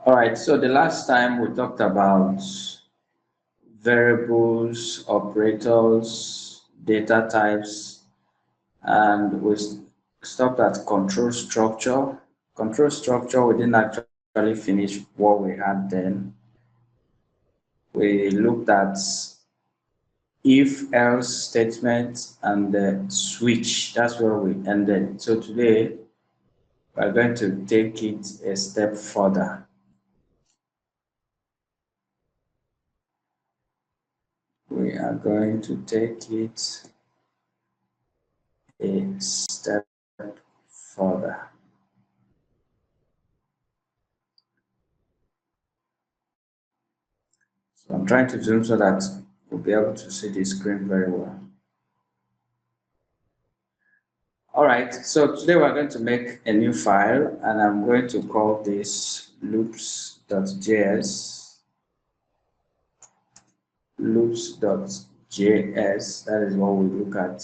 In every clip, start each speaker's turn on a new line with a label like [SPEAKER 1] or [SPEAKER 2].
[SPEAKER 1] All right, so the last time we talked about variables, operators, data types, and we stopped at control structure. Control structure, we didn't actually finish what we had then. We looked at if else statement and the switch. That's where we ended. So today we're going to take it a step further. We are going to take it a step further. So I'm trying to zoom so that we'll be able to see the screen very well. All right, so today we're going to make a new file and I'm going to call this loops.js. Loops.js, that is what we look at.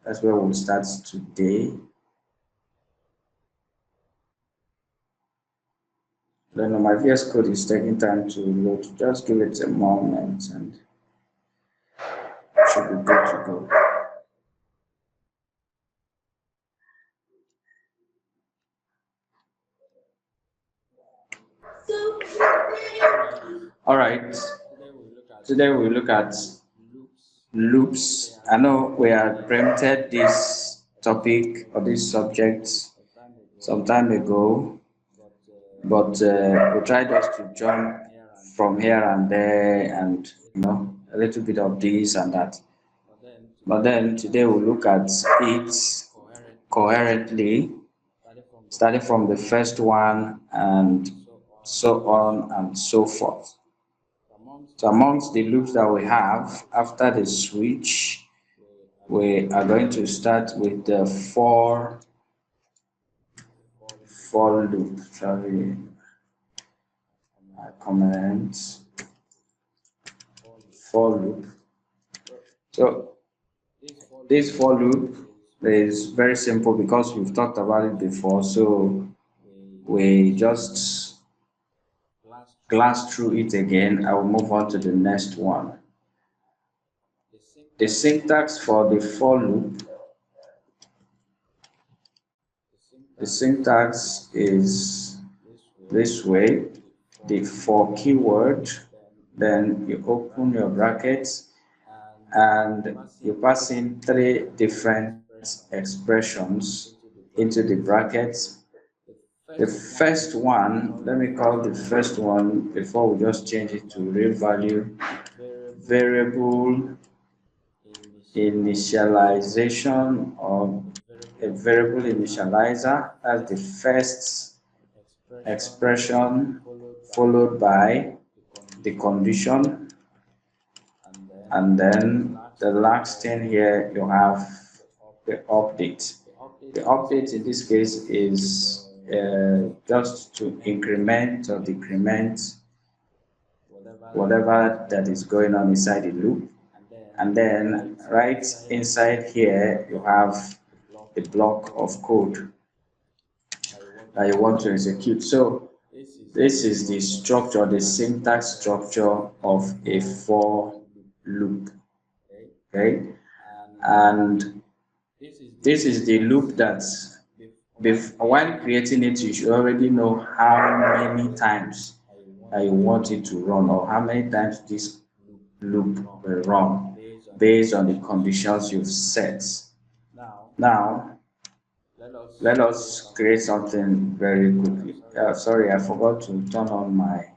[SPEAKER 1] That's where we'll start today. I don't know, my VS Code is taking time to load. Just give it a moment and it should be good to go. All right, today we look at loops. I know we had preempted this topic or this subject some time ago, but we tried just to jump from here and there and, a little bit of this and that. But then today we'll look at it coherently, starting from the first one and so on and so forth. So amongst the loops that we have, after the switch, we are going to start with the for loop. Sorry, my comments. For loop. So this for loop is very simple because we've talked about it before. So we just glance through it again. I will move on to the next one. The syntax for the for loop, the syntax is this way. The for keyword, then you open your brackets and you pass in three different expressions into the brackets. The first one, let me call the first one before we just change it to real value, variable initialization or a variable initializer. That's the first expression followed by the condition, and then the last thing here you have the update. The update in this case is just to increment or decrement whatever that is going on inside the loop. And then right inside here you have a block of code that you want to execute. So this is the structure, the syntax structure of a for loop. Okay, and this is the loop that while creating it, you should already know how many times you want it to run or how many times this loop will run based on the conditions you've set. Now, let us create something very quickly. Sorry, I forgot to turn on my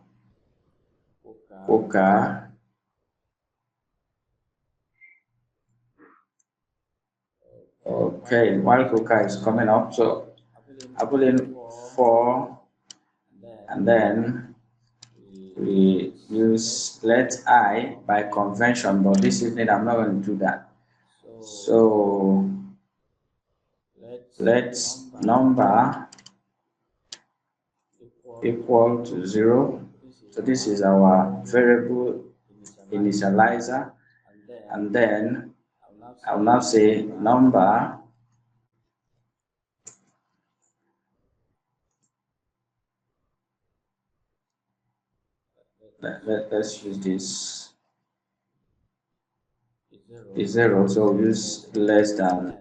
[SPEAKER 1] Poker. Okay, while Poker is coming up, so I put in 4 and then we use let I by convention, but this evening I'm not going to do that. So let number equal to 0. So this is our variable initializer, and then I'll now say number let's use this is 0, so use less than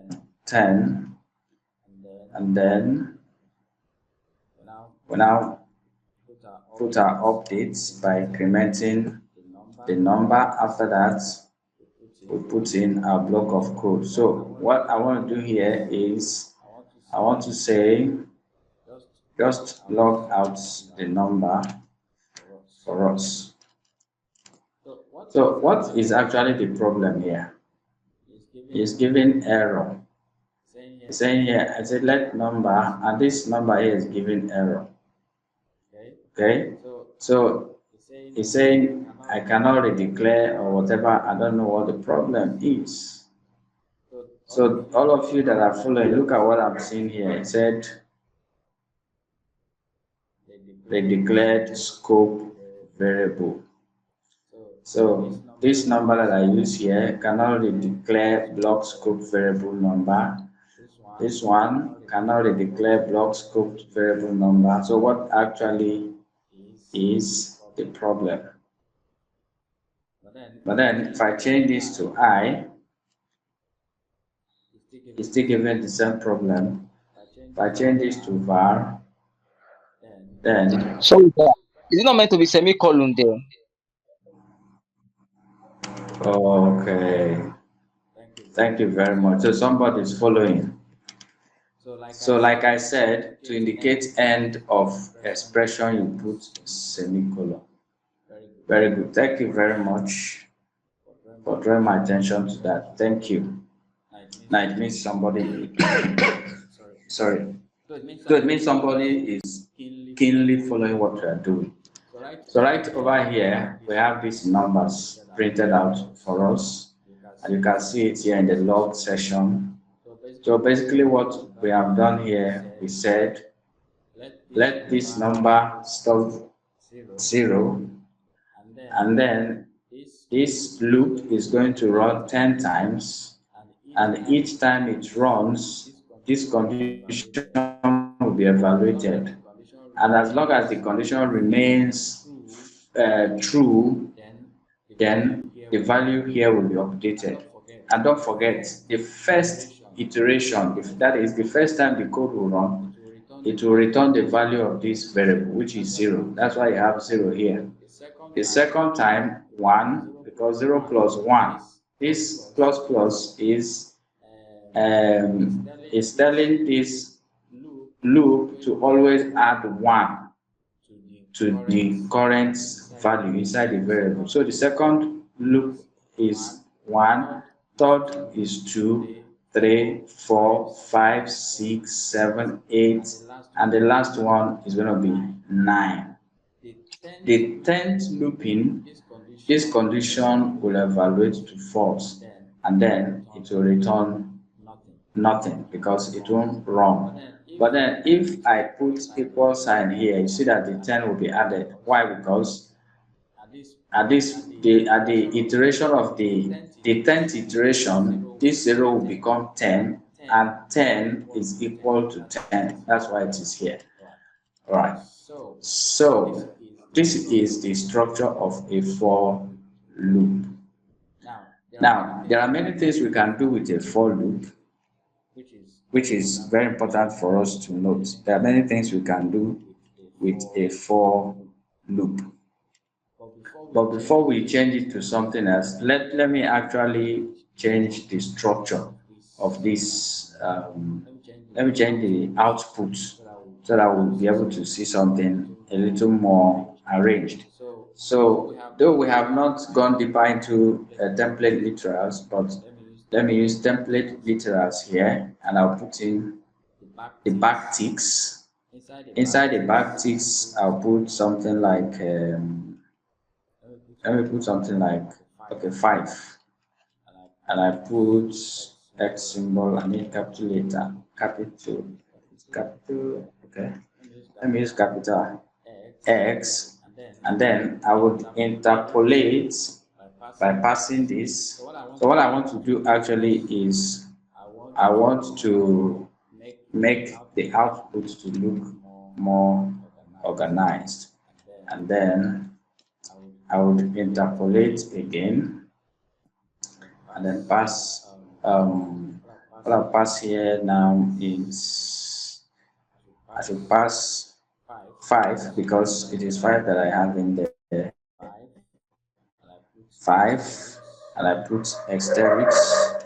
[SPEAKER 1] 10, and then we now put our updates by incrementing the number. After that, we put in our block of code. So what I want to do here is I want to say just log out the number for us. So what is actually the problem here? It's giving error. It's saying here, I said let number, and this number here is giving error. Okay, so it's saying I cannot redeclare or whatever. I don't know what the problem is. So all of you that are following, look at what I'm seeing here. It said they declared scope variable. So this number that I use here cannot declare block scope variable number. This one cannot declare block scope variable number. So what actually is the problem? But then if I change this to I, it's still giving the same problem. If I change this to var, then
[SPEAKER 2] So is it not meant to be semicolon there?
[SPEAKER 1] okay. Thank you very much. So somebody is following. So like I said, to indicate end of expression, you put semicolon. Very good. Thank you very much for drawing my attention to that. Thank you. Now it means somebody, sorry. So it means somebody is keenly following what we are doing. So right over here, we have these numbers printed out for us. And you can see it here in the log section. So basically what we have done here, we said, let this number stop 0, and then this loop is going to run 10 times, and each time it runs, this condition will be evaluated. And as long as the condition remains true, then the value here will be updated. And don't forget, the first iteration, if that is the first time the code will run, it will return the value of this variable, which is 0. That's why you have 0 here. The second time, 1, because 0 plus 1. This plus plus is telling this loop to always add 1 to the current value inside the variable. So the second loop is 1, third is 2, 3, 4, 5, 6, 7, 8, and the last one is going to be 9. The 10th looping, this condition will evaluate to false, and then it will return nothing because it won't run. But then if I put equal sign here, you see that the 10 will be added. Why? Because at the iteration of the 10th iteration, this 0 will become 10, and 10 is equal to 10. That's why it is here. All right. So this is the structure of a for loop. Now, there are many things we can do with a for loop, which is very important for us to note. There are many things we can do with a for loop. But before we change it to something else, let me actually change the structure of this. Let me change the output so that we'll be able to see something a little more arranged. So though we have not gone deeper into template literals, but let me use template literals here, and I'll put in the backticks. Inside the backticks, I'll put something like let me put something like okay 5, and I put X symbol, I mean capital letter, capital, okay. Let me use capital X, and then I would interpolate by passing this. So what I want to do actually is I want to make the output to look more organized, and then I would interpolate again and then pass what I'll pass here now is I should pass 5 because it is 5 that I have in there. 5 and I put asterisk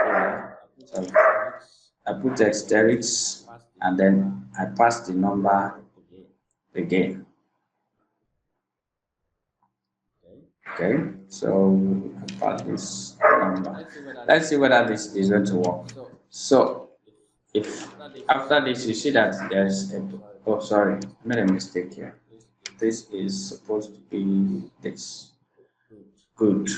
[SPEAKER 1] here. So I put asterisk and then I pass the number again. Okay, so I pass this number. Let's see whether this is going to work. So if after this you see that there's a, oh sorry, I made a mistake here. This is supposed to be this. Good.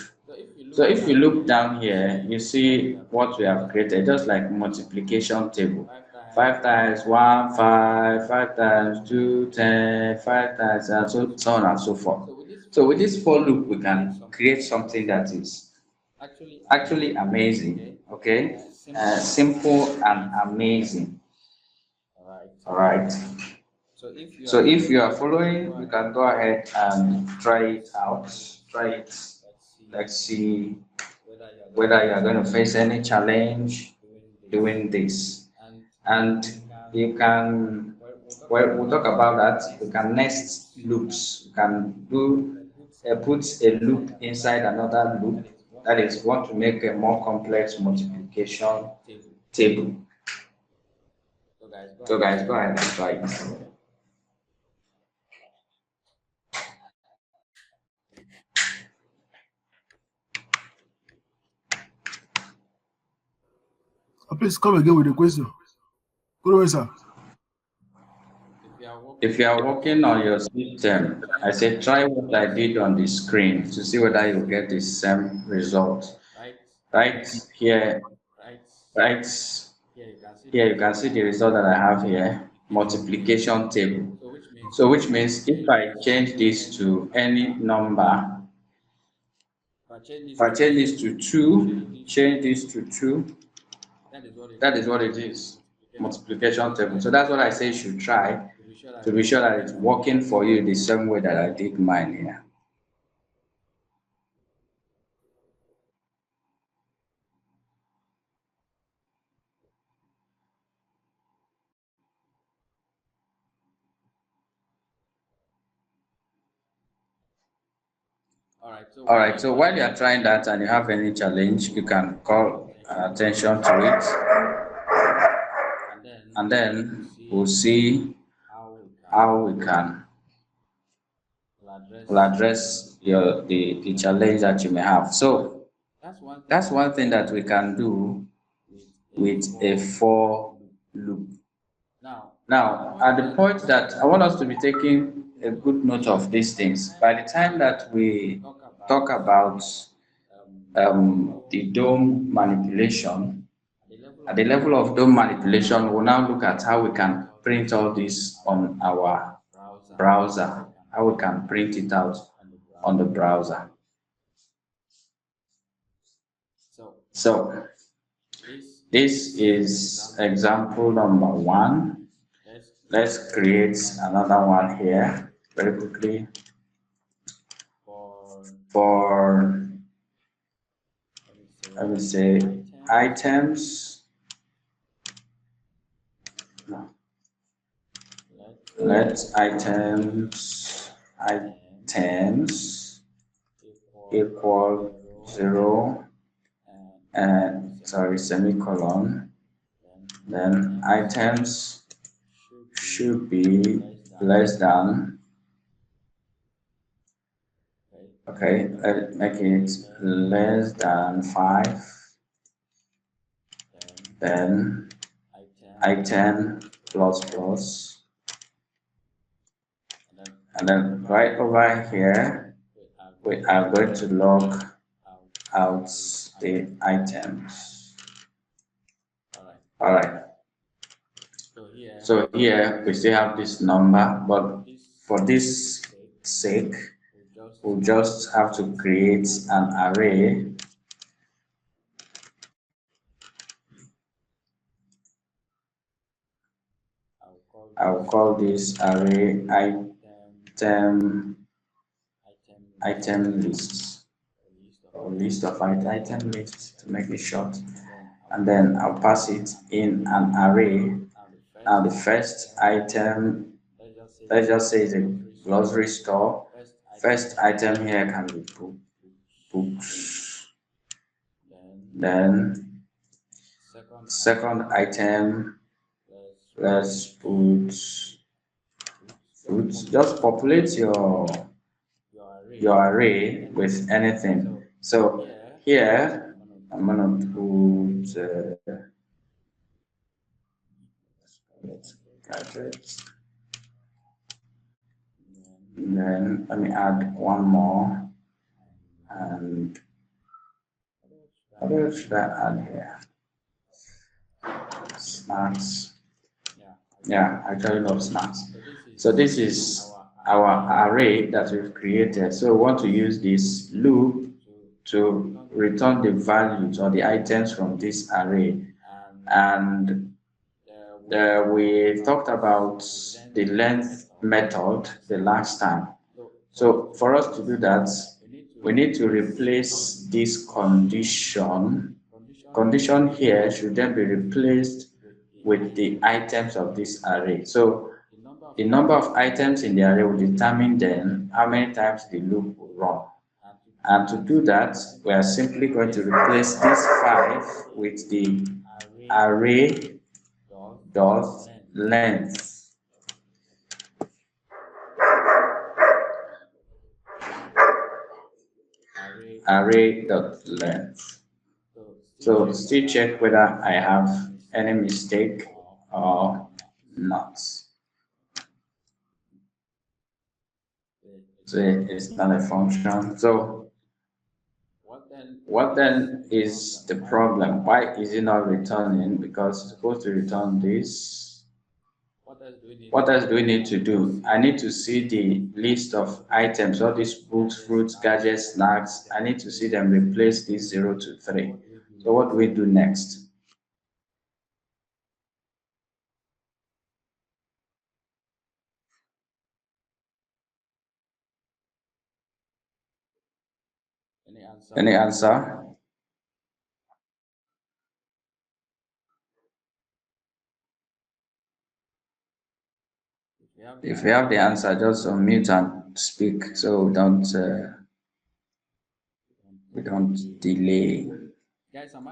[SPEAKER 1] So if you look down here, you see what we have created, just like multiplication table. 5 times 1, 5, 5 times 2, 10, 5 times, and so on and so forth. So with this for loop, we can create something that is actually amazing, okay? Simple and amazing. All right. So if you are following, you can go ahead and try it out. Try it. Let's see whether you are going to face any challenge doing this. And you can, well, we'll talk about that. You can nest loops. You can do put a loop inside another loop. That is, want to make a more complex multiplication table. So guys, go ahead and try it.
[SPEAKER 3] Please come again with the question. Good way, sir.
[SPEAKER 1] If you are working on your system, I say try what I did on the screen to see whether you get the same result. Right here, right here, you can see the result that I have here, multiplication table. So which means if I change this to any number, if I change this to 2, change this to 2, that is what it is, multiplication table. So that's what I say you should try to be sure that it's working for you the same way that I did mine here. All right, so while you are trying that and you have any challenge, you can call attention to it. And then we'll see how we can will address the challenge that you may have. So that's one thing that we can do with a for loop. Now, at the point that I want us to be taking a good note of these things, by the time that we talk about the DOM manipulation, at the level of DOM manipulation, we'll now look at how we can print all this on our browser, how we can print it out on the browser. So this is example number 1. Let's create another one here very quickly for, let me say, items. Let items equal 0 and sorry, semicolon. Then items should be less than, okay, let's make it less than 5. Then item plus plus. And then right over here, we are going to log out the items. All right. So here we still have this number, but for this sake, we'll just have to create an array. I will call this array item item lists, or list of item lists to make it short, and then I'll pass it in an array. Now the first item, let's just say it's a grocery store. First item here can be books. Then second item, let's put fruits. Just populate your array with anything. So here I'm gonna put gadgets. And then let me add one more. And what else should I add here? Snacks. Yeah, I actually love snacks. So this is our array that we've created. So we want to use this loop to return the values or the items from this array. And we talked about the length method the last time. So for us to do that, we need to replace this condition. Condition here should then be replaced with the items of this array. So the number of items in the array will determine then how many times the loop will run. And to do that, we are simply going to replace this 5 with the array dot length. Array dot length. So still check whether I have any mistake or not. So it's not a function. So what then is the problem? Why is it not returning? Because it's supposed to return this. What else do we need to do? I need to see the list of items, all these books, fruits, gadgets, snacks. I need to see them replace this 0 to 3. So what do we do next? Any answer? If you have the answer, just unmute and speak so we don't delay.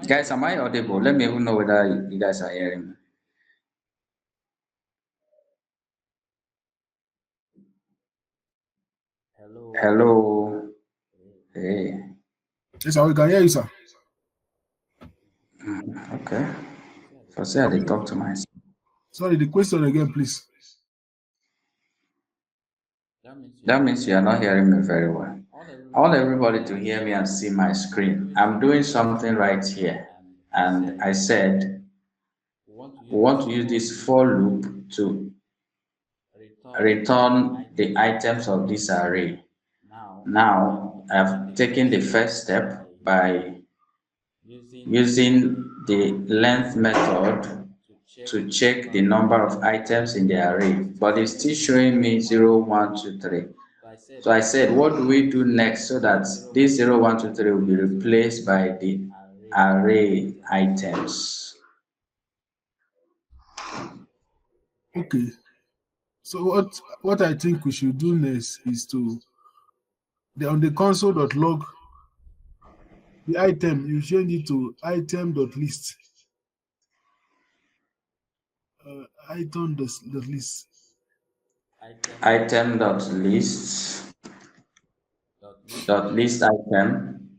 [SPEAKER 1] Guys, am I audible? Let me even know whether you guys are hearing me. Hello. Hey.
[SPEAKER 3] Yes, sir, we can hear you, sir.
[SPEAKER 1] Okay. For say I talk to myself.
[SPEAKER 3] Sorry, the question again, please.
[SPEAKER 1] That means you are not hearing me very well. I want everybody to hear me and see my screen. I'm doing something right here. And I said, we want to use this for loop to return the items of this array. Now, I've taken the first step by using the length method to check the number of items in the array, but it's still showing me 0, 1, 2, 3. So I said, what do we do next so that this 0, 1, 2, 3 will be replaced by the array items?
[SPEAKER 3] Okay. So what I think we should do next is to on the console.log the item, you change it to item.list. Item.list.
[SPEAKER 1] Item.list list item.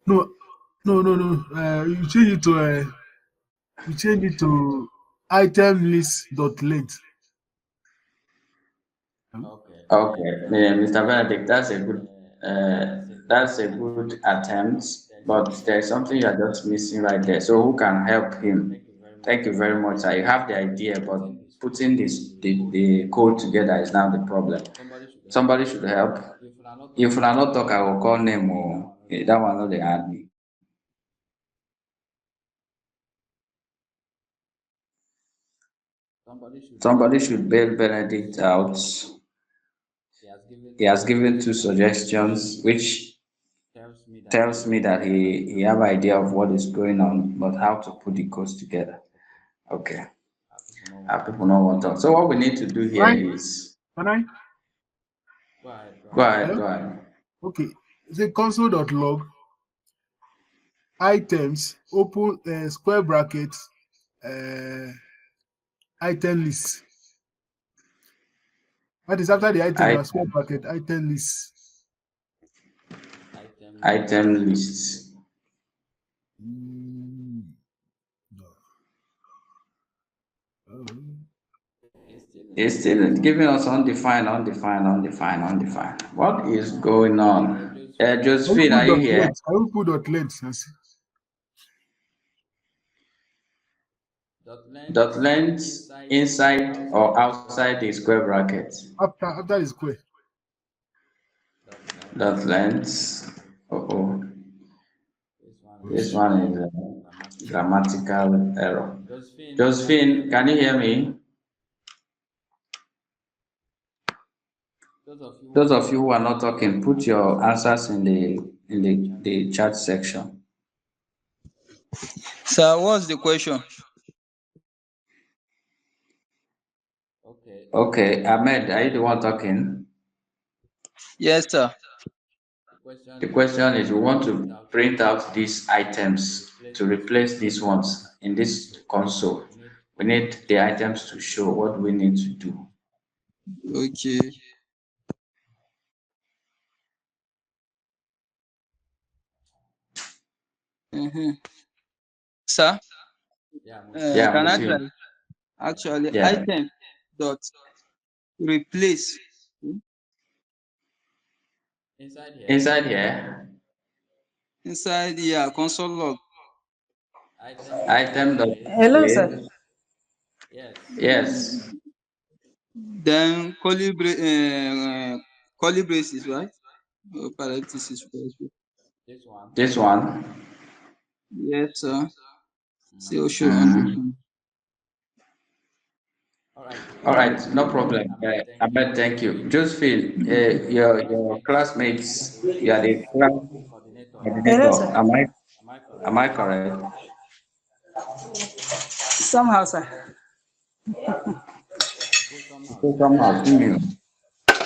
[SPEAKER 3] No. You change it to item list.length.
[SPEAKER 1] Okay, Mr. Benedict, that's a good attempt, but there's something you are just missing right there. So who can help him? Thank you very much. I have the idea, but putting the code together is now the problem. Somebody should help. If I not talk, I will call name or that one not they add me. Somebody should bail Benedict out. He has given two suggestions, which tells me that he have idea of what is going on, but how to put the codes together. Okay, our people know what to talk. So what we need to do here
[SPEAKER 3] Right?
[SPEAKER 1] is
[SPEAKER 3] Can I?
[SPEAKER 1] go ahead,
[SPEAKER 3] Hello?
[SPEAKER 1] go ahead.
[SPEAKER 3] Okay. The console.log items open square brackets uh, item list. That is after the item
[SPEAKER 1] I,
[SPEAKER 3] now square bracket item list.
[SPEAKER 1] item lists.
[SPEAKER 3] No. Oh.
[SPEAKER 1] It's still giving us undefined, undefined, undefined, undefined. What is going on?
[SPEAKER 3] Can you
[SPEAKER 1] Josephine,
[SPEAKER 3] put
[SPEAKER 1] are you
[SPEAKER 3] dot
[SPEAKER 1] here?
[SPEAKER 3] length? Can you put dot length?
[SPEAKER 1] Dot length inside or outside the square bracket?
[SPEAKER 3] After the square.
[SPEAKER 1] Dot length. Oh, this one is a grammatical error. Josephine, can you hear me? Those of you who are not talking, put your answers in the chat section.
[SPEAKER 2] Sir, what's the question?
[SPEAKER 1] Okay, Ahmed, are you the one talking?
[SPEAKER 2] Yes, sir.
[SPEAKER 1] The question is, we want to print out these items to replace these ones in this console. We need the items to show what we need to do.
[SPEAKER 2] Okay. Mm-hmm. Sir,
[SPEAKER 1] Yeah, I'm
[SPEAKER 2] can I
[SPEAKER 1] with
[SPEAKER 2] try?
[SPEAKER 1] you.
[SPEAKER 2] Actually,
[SPEAKER 1] Yeah.
[SPEAKER 2] item dot replace
[SPEAKER 1] Inside here,
[SPEAKER 2] inside the console log.
[SPEAKER 1] item dot
[SPEAKER 4] Hello, sir.
[SPEAKER 1] replace. Yes,
[SPEAKER 2] Then curly braces, right? Parenthesis.
[SPEAKER 1] this one.
[SPEAKER 2] Yes, sir. Still show
[SPEAKER 1] Mhm.
[SPEAKER 2] undefined.
[SPEAKER 1] All right, no problem. Ahmed, thank you. Josephine, your classmates, you are the class
[SPEAKER 4] Hello,
[SPEAKER 1] coordinator.
[SPEAKER 4] sir.
[SPEAKER 1] Am I correct?
[SPEAKER 4] Somehow, sir.
[SPEAKER 1] So somehow, see you.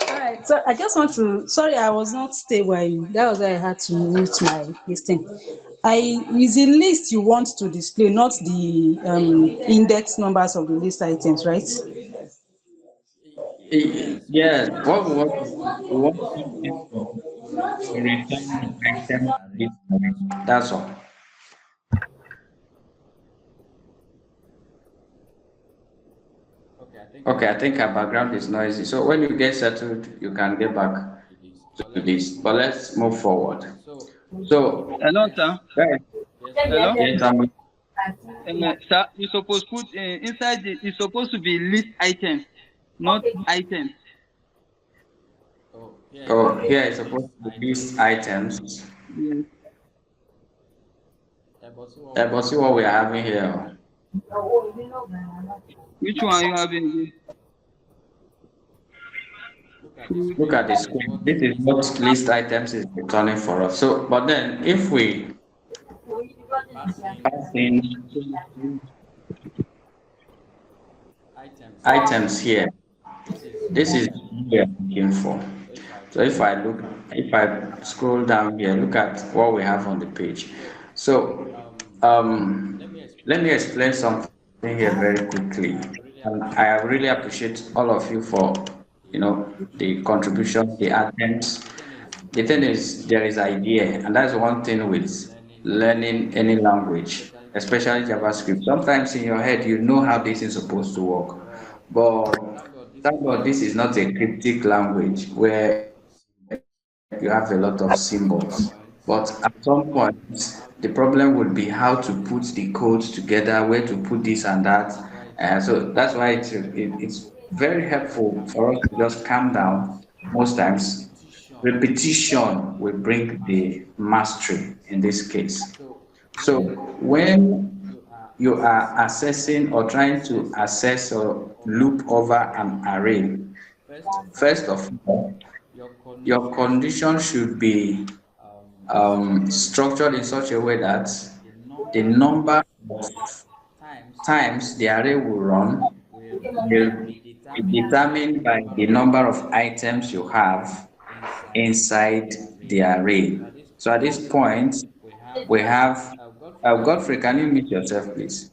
[SPEAKER 4] All right. So I just want to. Sorry, I was not stable. That was why I had to mute my this thing. I is the list you want to display, not the index numbers of the list items, right?
[SPEAKER 1] Yes, what we want something to return the item list. That's all. Okay, I think our background is noisy. So when you get settled, you can get back to this. But let's move forward. So,
[SPEAKER 2] Hello, sir.
[SPEAKER 1] guys,
[SPEAKER 2] Hello.
[SPEAKER 1] yes,
[SPEAKER 2] Sir, you supposed put inside the. It's supposed to be list items, not items.
[SPEAKER 1] oh, here is supposed to be list items.
[SPEAKER 2] Yes.
[SPEAKER 1] But see what we are having here.
[SPEAKER 2] Which one are you having again?
[SPEAKER 1] Look at the screen. This is what list items is returning for us. So, but then if we pass in items here, this is what we are looking for. So if I scroll down here, look at what we have on the page. So let me explain something here very quickly. And I really appreciate all of you for the contribution, the attempts. The thing is, there is idea, and that's one thing with learning any language, especially JavaScript. Sometimes in your head, you know how this is supposed to work, but thank God this is not a cryptic language where you have a lot of symbols. But at some point, the problem would be how to put the codes together, where to put this and that. So that's why it's very helpful for us to just calm down. Most times, repetition will bring the mastery in this case. So when you are accessing or trying to access or loop over an array, first of all, your condition should be structured in such a way that the number of times the array will run will be determined by the number of items you have inside the array. So at this point, we have, Godfrey, can you mute yourself, please?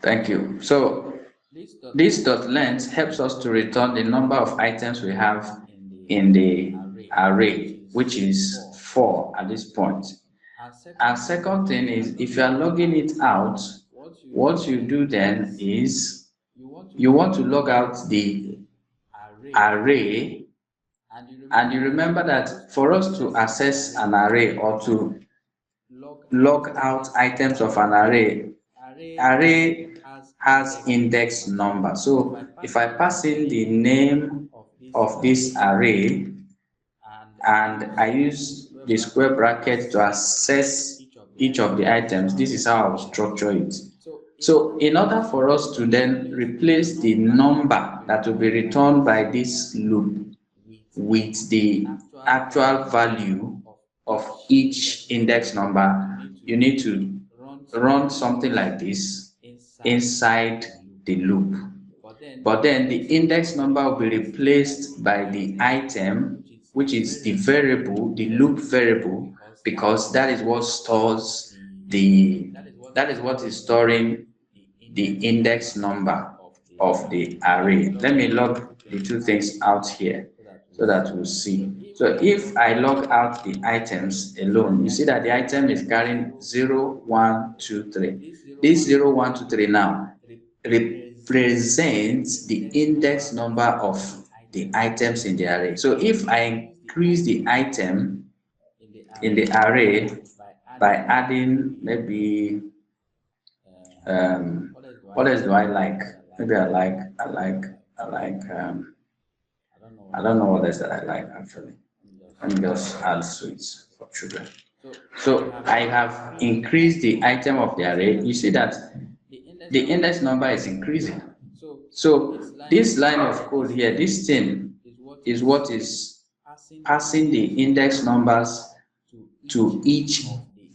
[SPEAKER 1] Thank you. So this dot length helps us to return the number of items we have in the array, which is 4 at this point. And second thing is, if you are logging it out, what you do then is you want to log out the array, and you remember that for us to access an array or to log out items of an array has index number. So if I pass in the name of this array and I use the square bracket to access each of the items, this is how I will structure it. So in order for us to then replace the number that will be returned by this loop with the actual value of each index number, you need to run something like this inside the loop. But then the index number will be replaced by the item, which is the variable, the loop variable, because that is what stores that is what is storing the index number of the array. Let me log the two things out here so that we'll see. So if I log out the items alone, you see that the item is carrying 0, 1, 2, 3. This 0, 1, 2, 3 now represents the index number of the items in the array. So if I increase the item in the array by adding maybe what else do I like? Maybe I don't know what else that I like actually. Let me just add sweets for children. So I have increased the item of the array. You see that the index number is increasing. So this line of code here, this thing is what is passing the index numbers to each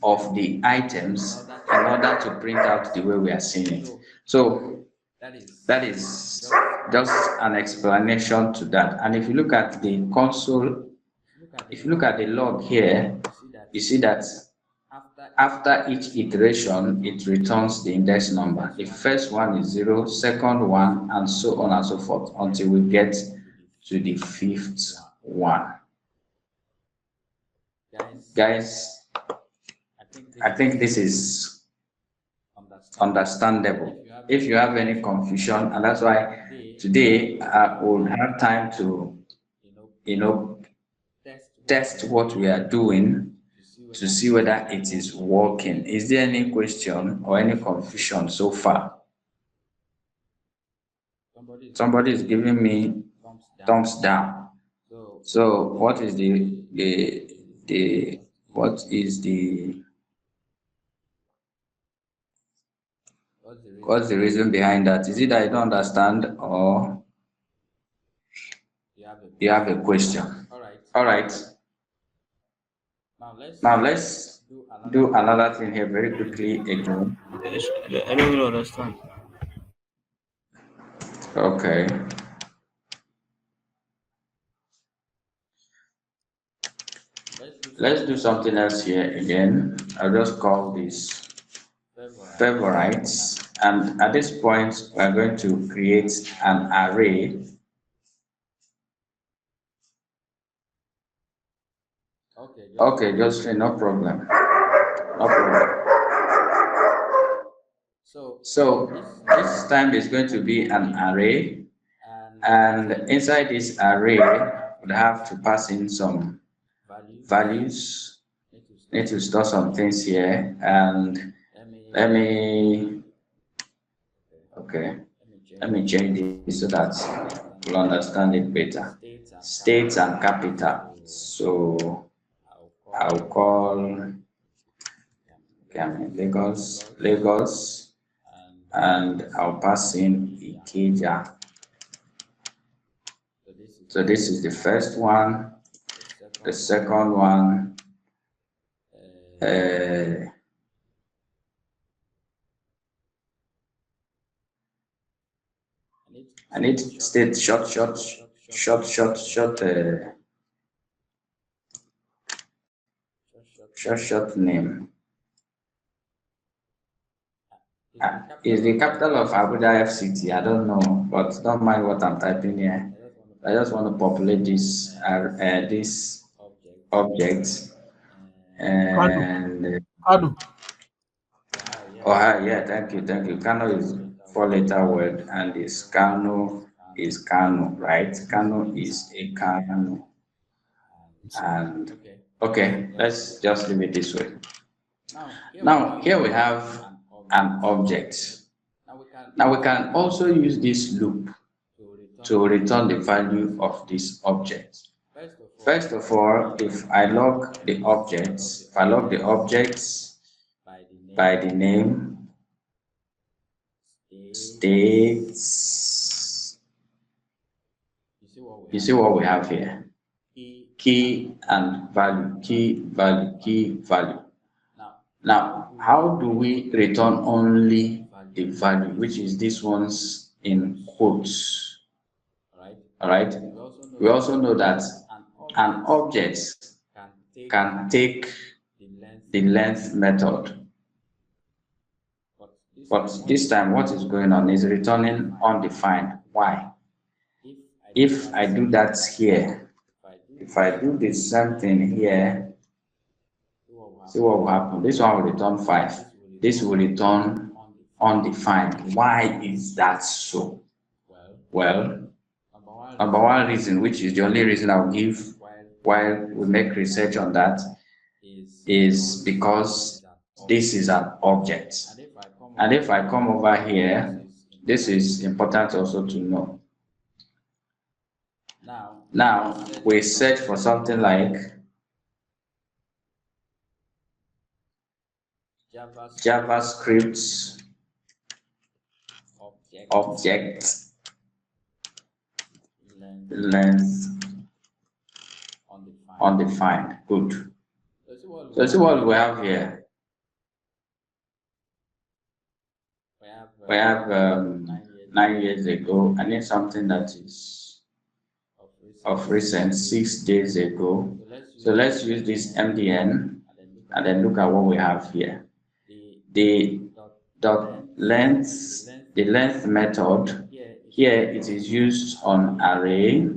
[SPEAKER 1] of the items in order to print out the way we are seeing it. So that is just an explanation to that. And if you look at the console, if you look at the log here, you see that after each iteration, it returns the index number. The first one is 0, second one, and so on and so forth until we get to the 5th one. Guys, I think this is understandable. If you have any confusion, and that's why today I will have time to, test what we are doing to see whether it is working. Is there any question or any confusion so far? Somebody is giving me thumbs down. So what is what's the reason behind that? Is it that I don't understand or you have a question? All right. Now let's do another thing here very quickly again.
[SPEAKER 5] I don't really understand.
[SPEAKER 1] Okay. Let's do something else here again. I'll just call this favorites. And at this point, we're going to create an array. Okay, Jocelyn, no problem. No problem. So this time is going to be an array. And inside this array, we'll have to pass in some values. Need to store some things here. And let me change this so that we'll understand it better. States and capital. So I'll call Lagos, and I'll pass in Ikeja. So this is the first one. The second one, I need state short name. Is the capital of Abuja FCT? I don't know, but don't mind what I'm typing here. I just want to populate this object, and
[SPEAKER 3] Kano.
[SPEAKER 1] oh yeah, thank you. Kano is 4-letter word, and is Kano, right? Kano is a Kano, and okay, let's just leave it this way. Now here we have an object. Now we can also use this loop to return the value of this object. First of all, if I log the objects by the name, states, you see what we have here? Key and value, key value. Now, how do we return only the value, which is this one's in quotes? All right. We also know that an object can take the length method, but this time what is going on is returning undefined. Why? If I do that here, if I do the same thing here, see what will happen. This one will return 5. This will return undefined. Why is that so? Well, number one reason, which is the only reason I'll give while we make research on that, is because this is an object. And if I come over here, this is important also to know. Now, we search for something like JavaScript object length undefined. Good. So see what we have here. We have 9 years ago. I need something that is of recent, 6 days ago. So let's use this MDN and then look at what we have here. The length method here, it is used on array,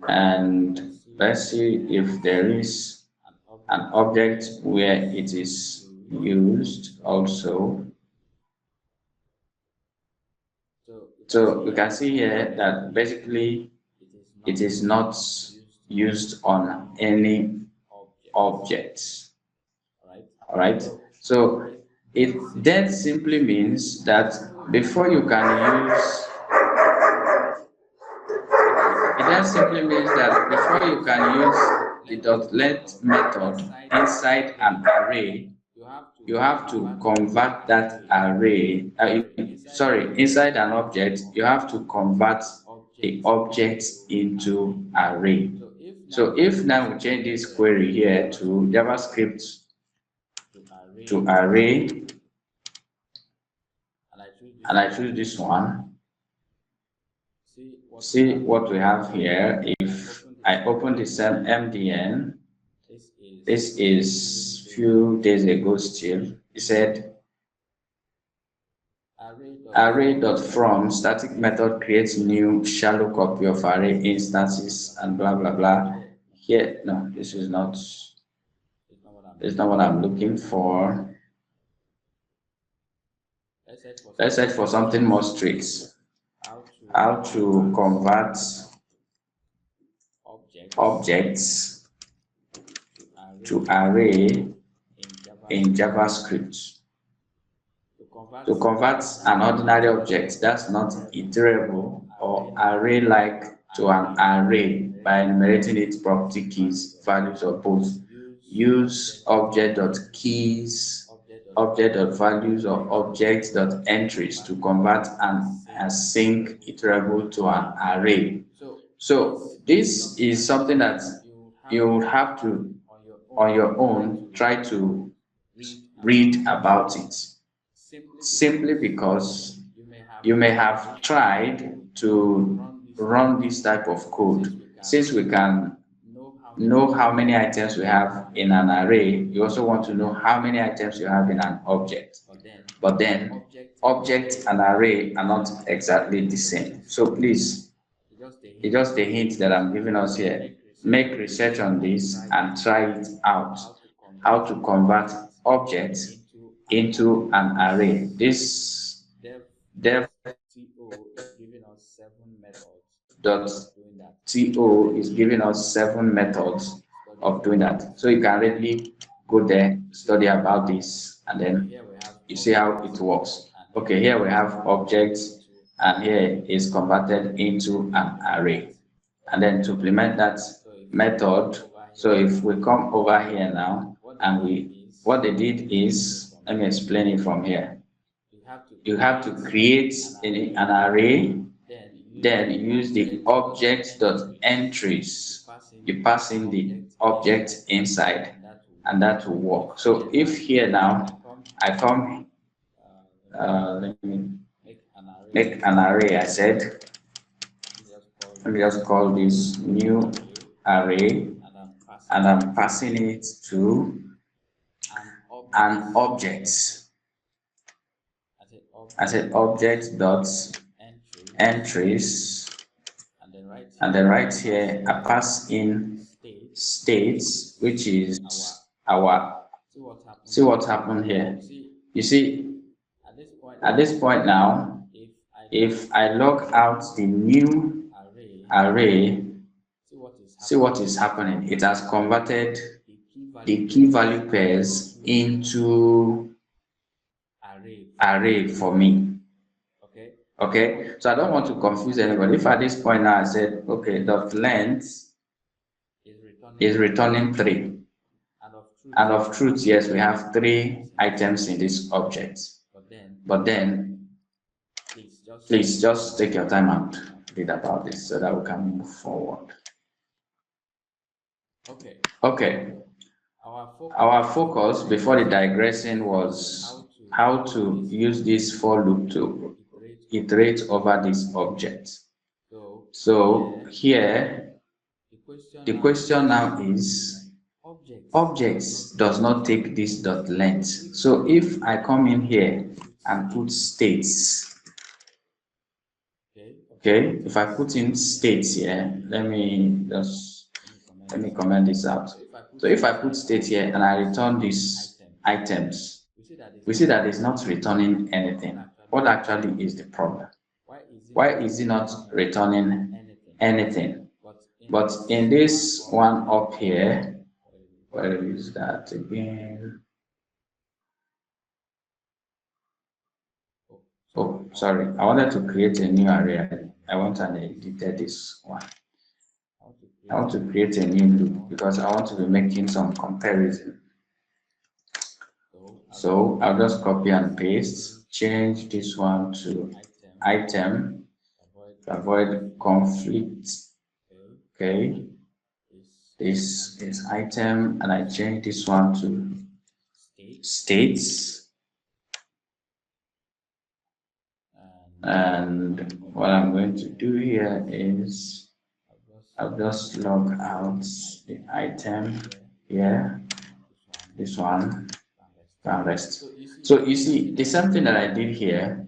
[SPEAKER 1] and let's see if there is an object where it is used also. So we can see here that basically it is not used on any objects. All right. So it then simply means that before you can use, the .length method inside an array, you have to convert that array, inside an object, you have to convert the object into array. So if now we change this query here to JavaScript to array, and I choose this one, see what we have here. If I open the same MDN, this is few days ago still, it said array.from static method creates new shallow copy of array instances and blah blah blah. Here, no, this is not what I'm looking for. Let's search for something more strict. How to convert objects to array in JavaScript. To convert an ordinary object that's not iterable or array-like to an array by enumerating its property keys, values, or both. use object.keys, object.values, or object.entries to convert an async iterable to an array. So this is something that you would have to, on your own, try to read about it, simply because you may have tried to run this type of code. Since we can know how many items we have in an array, you also want to know how many items you have in an object. But then, object and array are not exactly the same. So please, it's just a hint that I'm giving us here. Make research on this and try it out. How to convert objects into an array. This dev.to is giving us 7 methods of doing that. So you can really go there, study about this, and then you see how it works. Okay, here we have objects, and here is converted into an array. And then to implement that method, so if we come over here now, and what they did is, let me explain it from here. You have to create an array, then use the object.entries. You pass in the object inside, and that will work. So if here now I come, let me make an array. I said, let me just call this new array, and I'm passing it to an object. I said object dot entries, and then right here I pass in states, which is our, see what happened here. You see, at this point now, if I log out the new array, see what is happening. It has converted the key value pairs into array for me. Okay, so I don't want to confuse anybody. If at this point now I said, okay, dot length is returning 3, and of truth, yes, we have 3 items in this object. But then, please just take your time and read about this so that we can move forward. Okay, our focus before the digressing was how to use this for loop to iterate over this object. So here, the question now is, objects does not take this dot length. So if I come in here and put states, okay, if I put in states here, let me comment this out. So if I put state here and I return these items, we see that it's not returning anything. What actually is the problem? Why is it not returning anything? But in this one up here, where is that again? Oh, sorry. I wanted to create a new array. I want and edited this one. I want to create a new loop because I want to be making some comparison. So I'll just copy and paste, change this one to item to avoid conflict. Okay, this is item, and I change this one to states. And what I'm going to do here is I'll just log out the item here, this one, and rest. So you see, the same thing that I did here,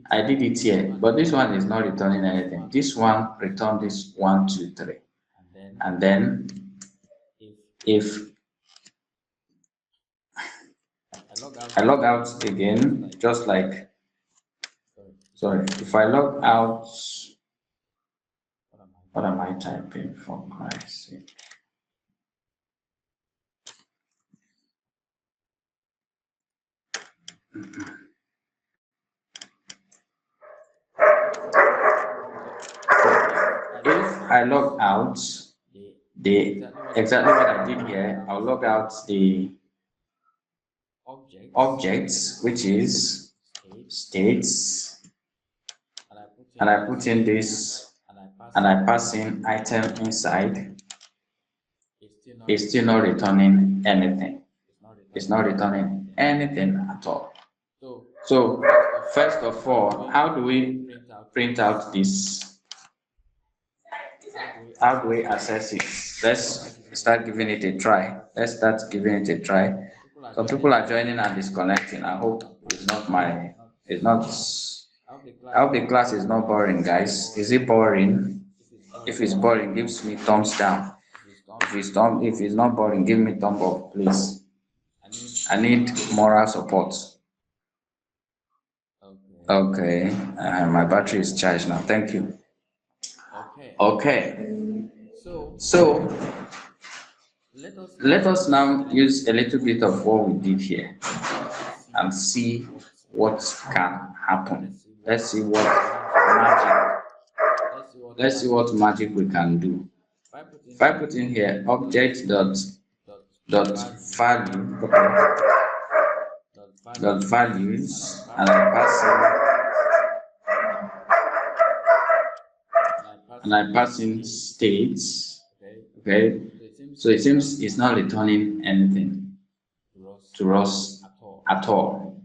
[SPEAKER 1] I did it here, but this one is not returning anything. This one returned this 1, 2, 3. And then if I log out again, just like, sorry, if I log out, what am I typing for Christ's sake? If I log out, the exactly what I did here. I'll log out the objects, which is states, and I put in this, and I pass in item inside. It's still not returning anything. It's not returning anything at all. So first of all, how do we print out this? How do we access it? Let's start giving it a try. Let's start giving it a try. Some people are joining and disconnecting. I hope it's not my, it's not, I hope the class is not boring, guys. Is it boring? If it's boring, gives me thumbs down. If it's not boring, give me thumb up, please. I need moral support. Okay, my battery is charged now. Thank you. Okay. So let us now use a little bit of what we did here and see what can happen. Let's see what magic we can do. If I put in here object dot value, okay, dot values, and I pass in states, okay, so it seems it's not returning anything to us at all.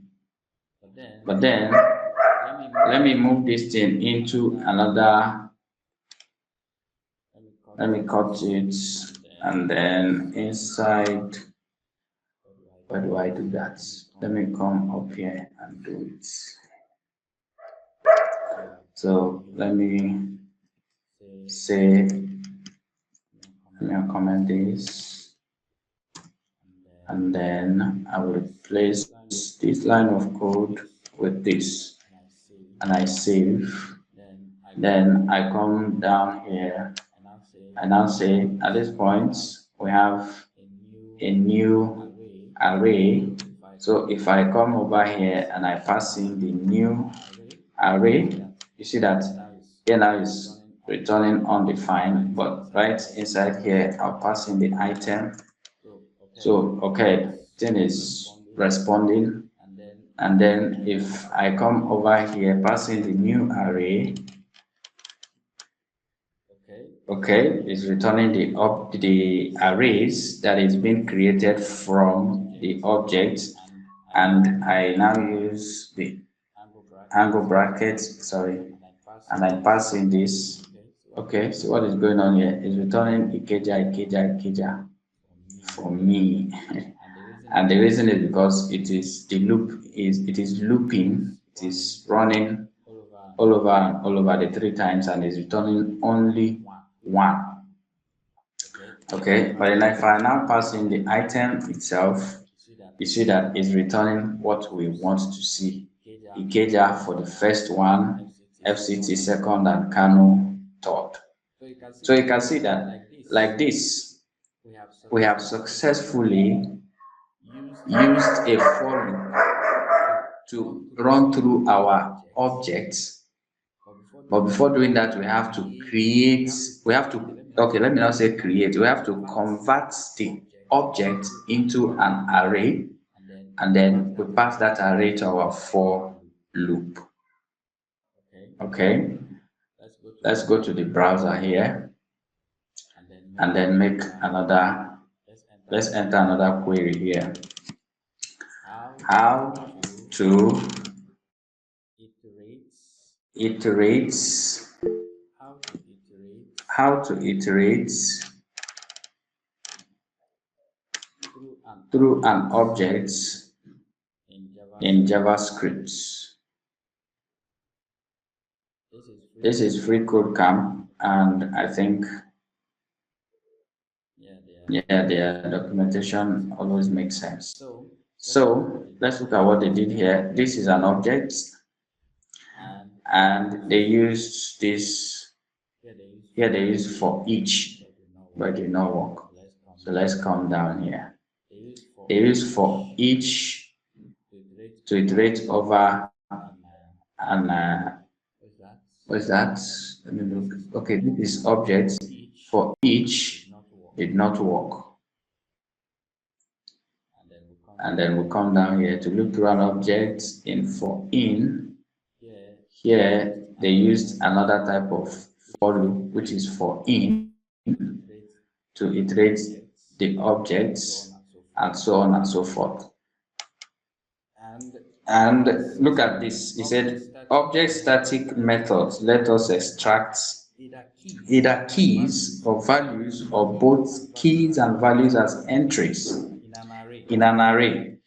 [SPEAKER 1] But then let me move this thing into another, let me cut it, and then inside, where do I do that? Let me come up here and do it. So let me say, let me comment this, and then I will replace this line of code with this, and I save. Then I come down here and now say at this point we have a new array. So if I come over here and I pass in the new array, you see that here now is returning undefined, but right inside here I'll pass in the item. So okay, thing is responding, and then if I come over here passing the new array, okay, it's returning the arrays that is being created from the object, and I now use the angle brackets, sorry, and I pass in this. Okay, so what is going on here is returning Ikeja for me. And the reason is because it is the loop is looping, it is running all over the 3 times and is returning only 1. Okay, but then if I now pass in the item itself, you see that it's returning what we want to see. Ikeja for the first one, FCT second, and Kano third. So you can see that like this, we have successfully used a for loop to run through our objects. But before doing that, we have to okay, let me not say create, we have to convert the object into an array, and then we pass that array to our for loop. Okay, let's go to the browser here, and then make another, let's enter another query here. How to iterate through an object in JavaScript. This is free code camp, and I think their documentation always makes sense. So let's look at what they did here. This is an object, and they used this here. They use for each, but it did not work. So let's come down here. They use for each to iterate over an what's that? Let me look. Okay, this is object for each did not work. And then we come down here to loop through an object in for in. Here they used another type of for loop, which is for in, to iterate the objects and so on and so forth. And look at this. He said, object static methods let us extract either keys or values or both keys and values as entries in an array,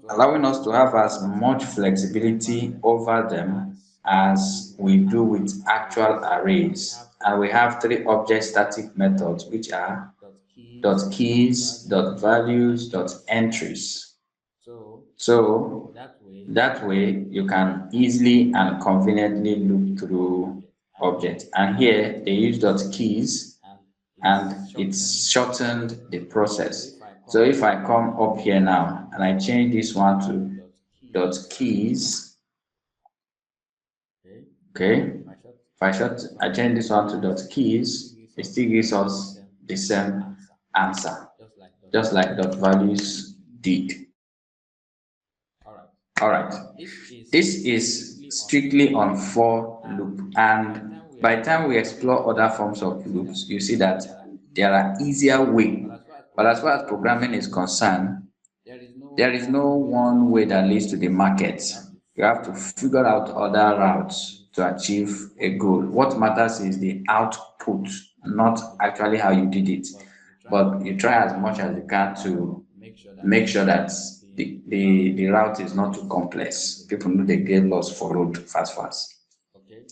[SPEAKER 1] allowing us to have as much flexibility over them as we do with actual arrays. And we have three object static methods, which are .keys, .values, .entries. So that way you can easily and conveniently loop through objects. And here they use .keys, and it's shortened the process. So if I come up here now and I change this one to .keys, okay, if I change this one to .keys, it still gives us the same answer, just like .values did. All right, this is strictly on for loop, and by the time we explore other forms of loops, you see that there are easier ways. But as far as programming is concerned, there is no one way that leads to the market. You have to figure out other routes to achieve a goal. What matters is the output, not actually how you did it. But you try as much as you can to make sure that the route is not too complex. People know they get lost for road fast.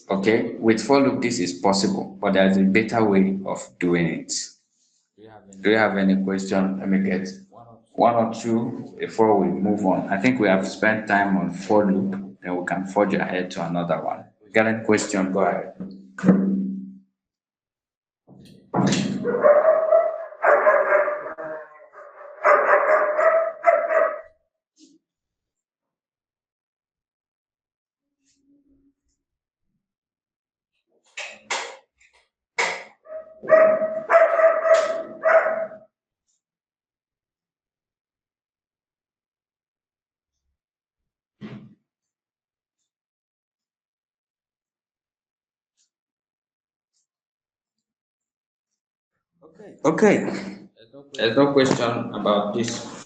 [SPEAKER 1] Okay, with for loop this is possible, but there is a better way of doing it. Do you have any question? Let me get one or two before we move on. I think we have spent time on for loop, then we can forge ahead to another one. Got any question? Go ahead. Okay, there's no question about this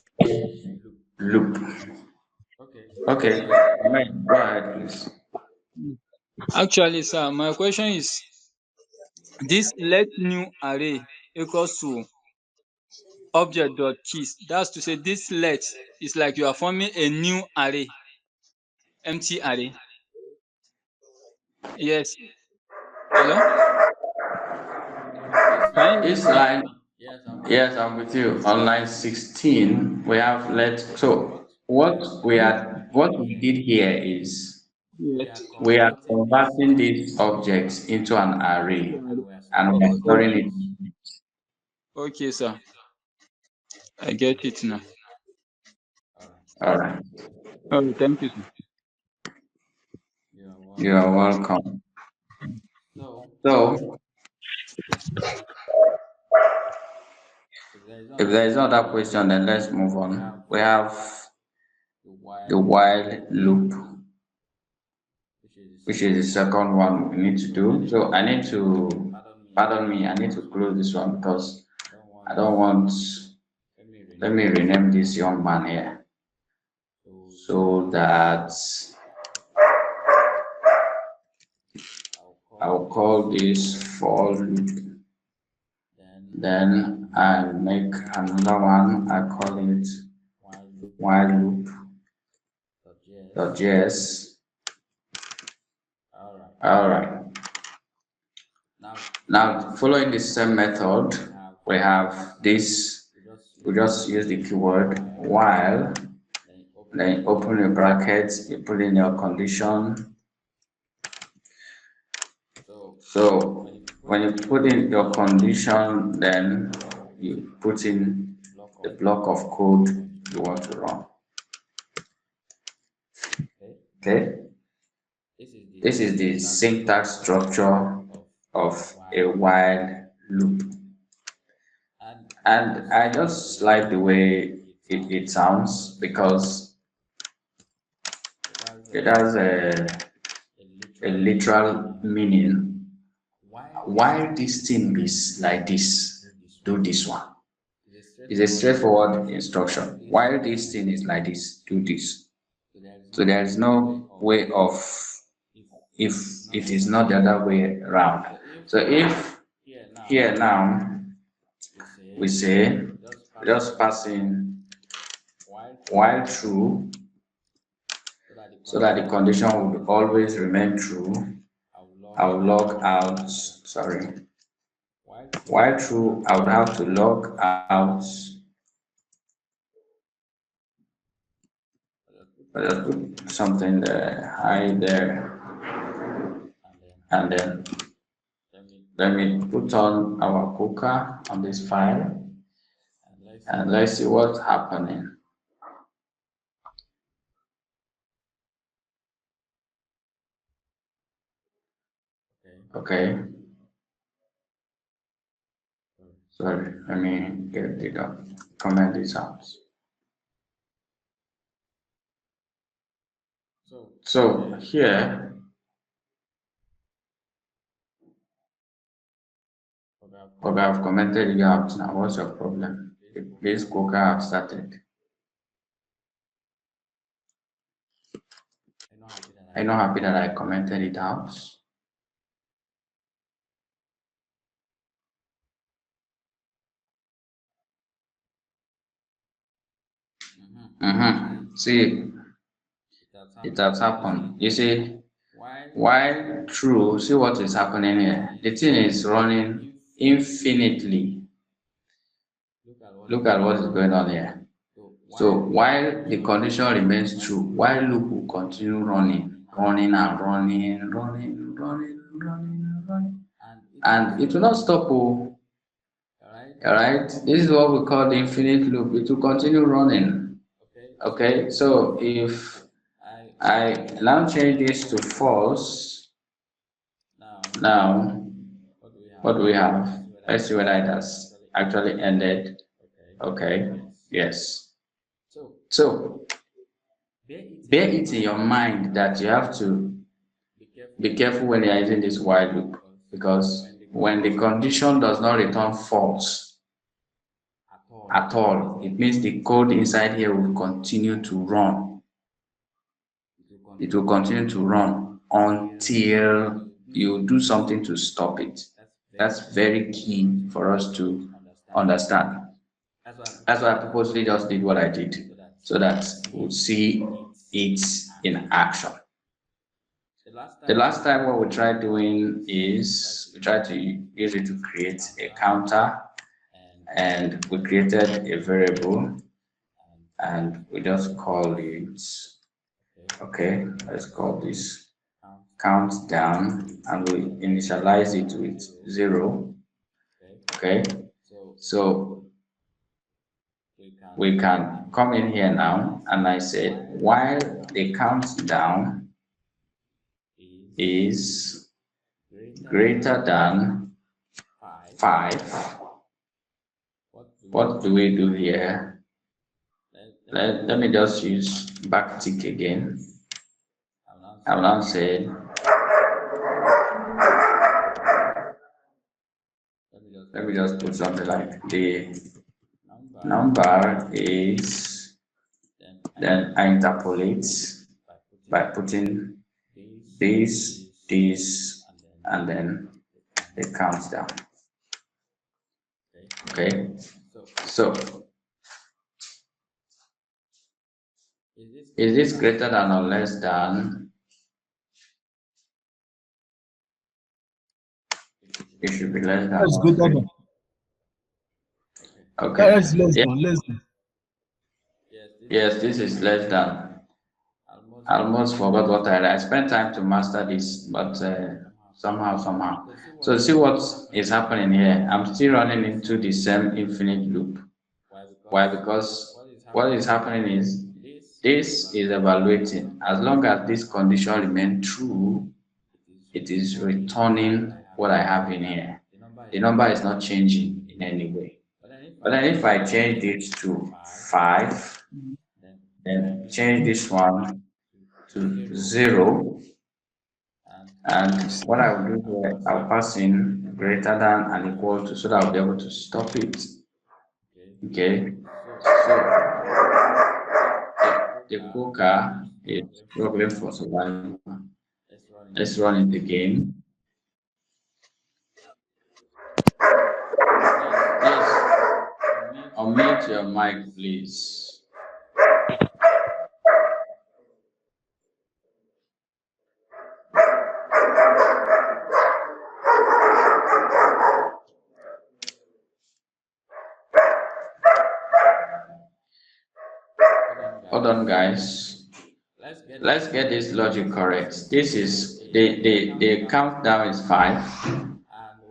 [SPEAKER 1] loop. Okay, Amen. Go ahead, please.
[SPEAKER 2] Actually, sir, my question is this let new array equals to object dot keys. That's to say this let is like you are forming a new array, empty array. Yes. Hello? Can you hear
[SPEAKER 1] This
[SPEAKER 2] me?
[SPEAKER 1] line, yes, I'm with you. On line 16, we have let. So what we did here is
[SPEAKER 2] Yes.
[SPEAKER 1] we are converting these objects into an array and we are storing
[SPEAKER 2] Okay.
[SPEAKER 1] it.
[SPEAKER 2] Okay, sir. I get it now.
[SPEAKER 1] All right.
[SPEAKER 2] Oh, thank you, sir.
[SPEAKER 1] You are welcome. So if there is no other question, then let's move on. We have the while loop, which is the second one we need to do. So I need to, pardon me, I need to close this one because I don't want, let me rename this young man here so that I'll call this for loop. Then I make another one, I call it while loop.js. All right. Now, following the same method, we have this. We just use the keyword while, then open your brackets, you put in your condition. So when you put in your condition, then you put in the block of code you want to run. Okay? This is the syntax structure of a while loop. And I just like the way it sounds because it has a literal meaning. Why this thing is like this, do this one. It's a straightforward instruction. Why this thing is like this, do this. So there is no way of if it is not the other way around. So if here now we say we just pass in while true so that the condition would always remain true, I will log out, sorry, while true I would have to log out, but just put something there, hi there, and then let me put on our cooker on this file and let's see what's happening. Okay. Sorry, let me get it up. Comment this out. So here, okay, I've commented it out now. What's your problem? This cooker have started. I'm not happy that I commented it out. See, it has happened. You see, while true, see what is happening here. The thing is running infinitely. Look at what is going on here. So while the condition remains true, while loop will continue running, and it will not stop. Oh, all right. This is what we call the infinite loop. It will continue running. Okay. So if I now change this to false, now what do we have? Let's see whether it has actually ended. Okay. Yes. So bear it in your mind that you have to be careful when you are using this while loop, because when the condition does not return false at all, it means the code inside here will continue to run. It will continue to run until you do something to stop it. That's very key for us to understand. That's why I purposely just did what I did, so that we'll see it in action. The last time what we tried doing is we tried to use it to create a counter, and we created a variable and we just call it, okay, let's call this countdown, and we initialize it with 0. Okay, so we can come in here now and I said while the countdown is greater than 5, what do we do here? Let me just use backtick again. I'll now say let me just put something like the number is, then I interpolate by putting this, and then the countdown. Okay, so is this greater than or less than? It should be less than.
[SPEAKER 3] That's greater than.
[SPEAKER 1] Okay.
[SPEAKER 3] That's less
[SPEAKER 1] Yeah.
[SPEAKER 3] than, less than.
[SPEAKER 1] Yes, this is less than. I almost forgot what I spent time to master this, but somehow. So see what is happening here. I'm still running into the same infinite loop. Why? Because what is happening is this is evaluating. As long as this condition remains true, it is returning what I have in here. The number is not changing in any way. But then if I change this to 5, then change this one to 0, and what I will do here, I'll pass in greater than and equal to, so that I'll be able to stop it. Okay, so the cooker is struggling for survival. Let's run in the game. Yes, unmute your mic, please. Hold on, guys. Let's get this logic correct. This is the countdown is 5,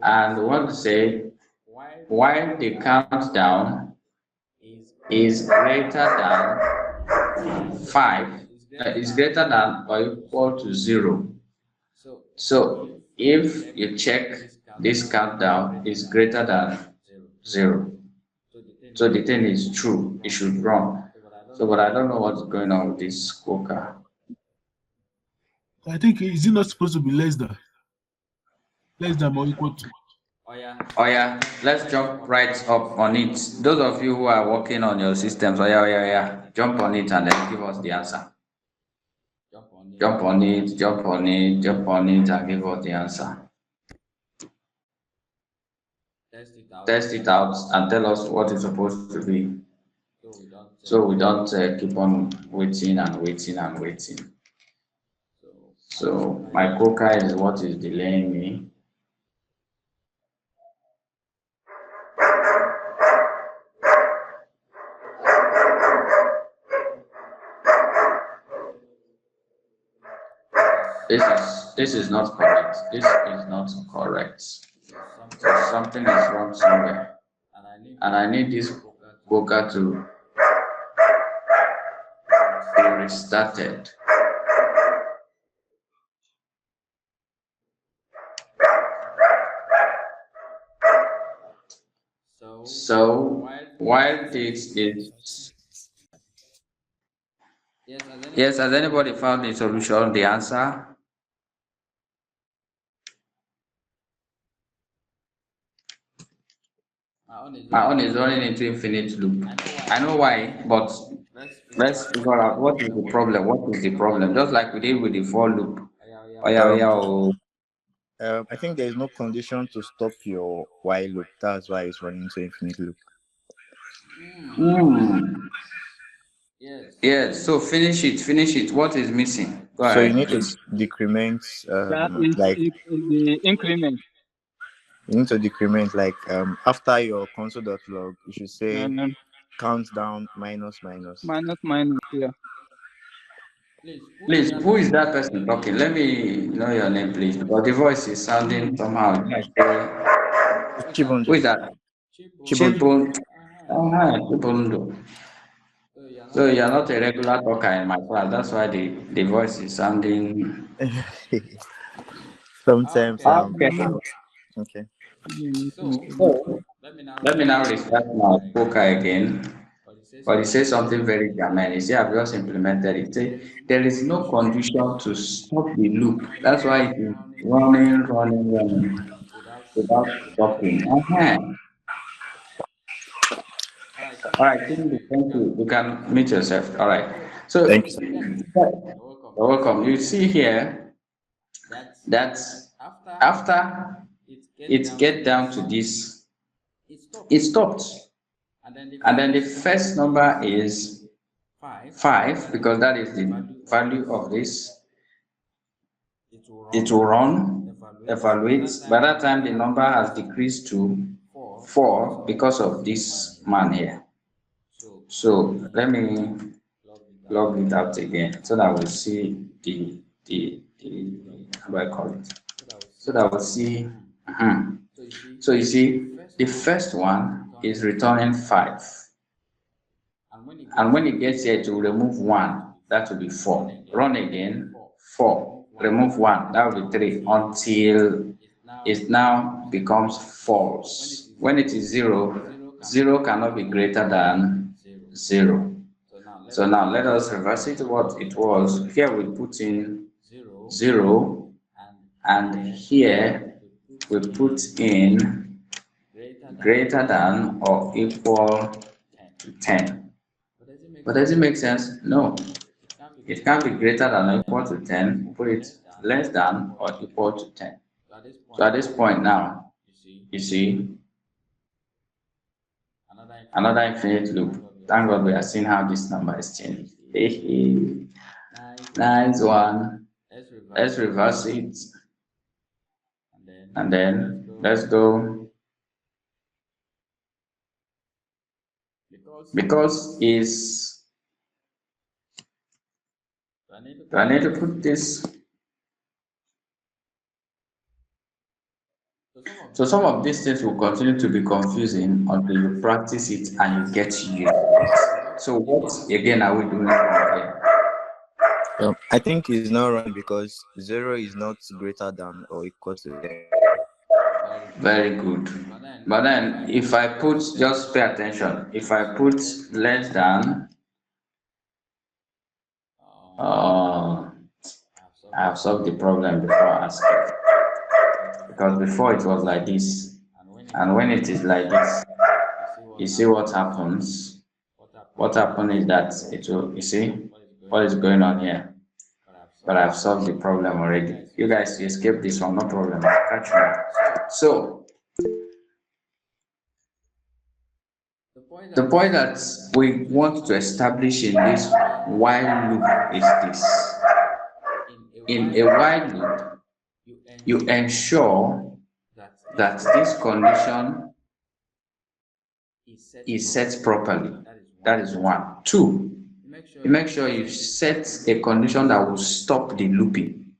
[SPEAKER 1] and we want to say while the countdown is greater than 5, is greater than or equal to 0. So if you check this countdown is greater than 0, so the thing is true, it should run. So, but I don't know what's going on with this cooker.
[SPEAKER 3] I think, is it not supposed to be less than or equal to?
[SPEAKER 1] Oh yeah, let's jump right up on it. Those of you who are working on your systems, yeah, jump on it and then give us the answer. Jump on it, jump on it, jump on it, and give us the answer. Test it out and tell us what it's supposed to be, so we don't keep on waiting and waiting and waiting. So my cooker is what is delaying me. This is not correct. This is not correct. So something is wrong somewhere, and I need this cooker to be restarted. So while this is, yes, has anybody found the solution, the answer? My own is running into infinite loop. I know why, but let's figure out what is the problem. What is the problem? Just like we did with the for loop. Oh yeah, oh.
[SPEAKER 6] I think there is no condition to stop your while loop. That's why it's running to infinite loop.
[SPEAKER 1] Yes, so finish it. What is missing? Go
[SPEAKER 6] So
[SPEAKER 1] ahead,
[SPEAKER 6] you need
[SPEAKER 1] please.
[SPEAKER 6] to decrement,
[SPEAKER 2] That is
[SPEAKER 6] like
[SPEAKER 2] the increment.
[SPEAKER 6] you need to decrement, like after your console.log, you should say
[SPEAKER 2] And
[SPEAKER 6] countdown minus minus.
[SPEAKER 2] minus, yeah.
[SPEAKER 1] Please, who is that person talking? Let me know your name, please, because the voice is sounding somehow. Who is that?
[SPEAKER 6] Chibun.
[SPEAKER 1] Chibundo. So you're not a regular talker in my class. That's why the voice is sounding.
[SPEAKER 6] Sometimes
[SPEAKER 1] Okay.
[SPEAKER 6] okay.
[SPEAKER 1] So let me now restart my poker again. But he says something very German. He said, I've just implemented it. Say, there is no condition to stop the loop. That's why it is running without stopping. All right, thank you. You can meet yourself. All right. So,
[SPEAKER 6] Thank you, sir.
[SPEAKER 1] you're welcome. You see here that after it get down to this, it stopped. And then the first number is 5, because that is the value of this. It will run, evaluate. By that time, the number has decreased to 4 because of this man here. So let me log it out again so that we'll see the how do I call it? So that we'll see. So you see, the first one is returning 5. And when it gets here, it will remove 1. That will be 4. Run again, 4. Remove 1. That will be 3 until it now becomes false. When it is 0, 0 cannot be greater than 0. So now let us reverse it. What it was here, we put in 0, and here we put in greater than or equal to 10. But does it make sense? No. It can't be greater than or equal to 10. Put it less than or equal to 10. So at this point now, you see, another infinite loop. Thank God we are seeing how this number is changed. Nice one. Let's reverse it. And then let's go. Because is, do I need to put this? So some of these things will continue to be confusing until you practice it and you get used to it. So what again are we doing here?
[SPEAKER 6] I think it's not running because 0 is not greater than or equal to 10.
[SPEAKER 1] Very good. But then if I put, just pay attention, if I put less than, I have solved the problem before asking. Because before it was like this. And when it is like this, you see what happens. What happens is that it will, you see what is going on here. But I've solved the problem already. You guys escape this one, no problem. Catch me. So the point that we want to establish in this while loop is this. In a while loop, you ensure that this condition is set properly. That is one. Two, you make sure you set a condition that will stop the looping.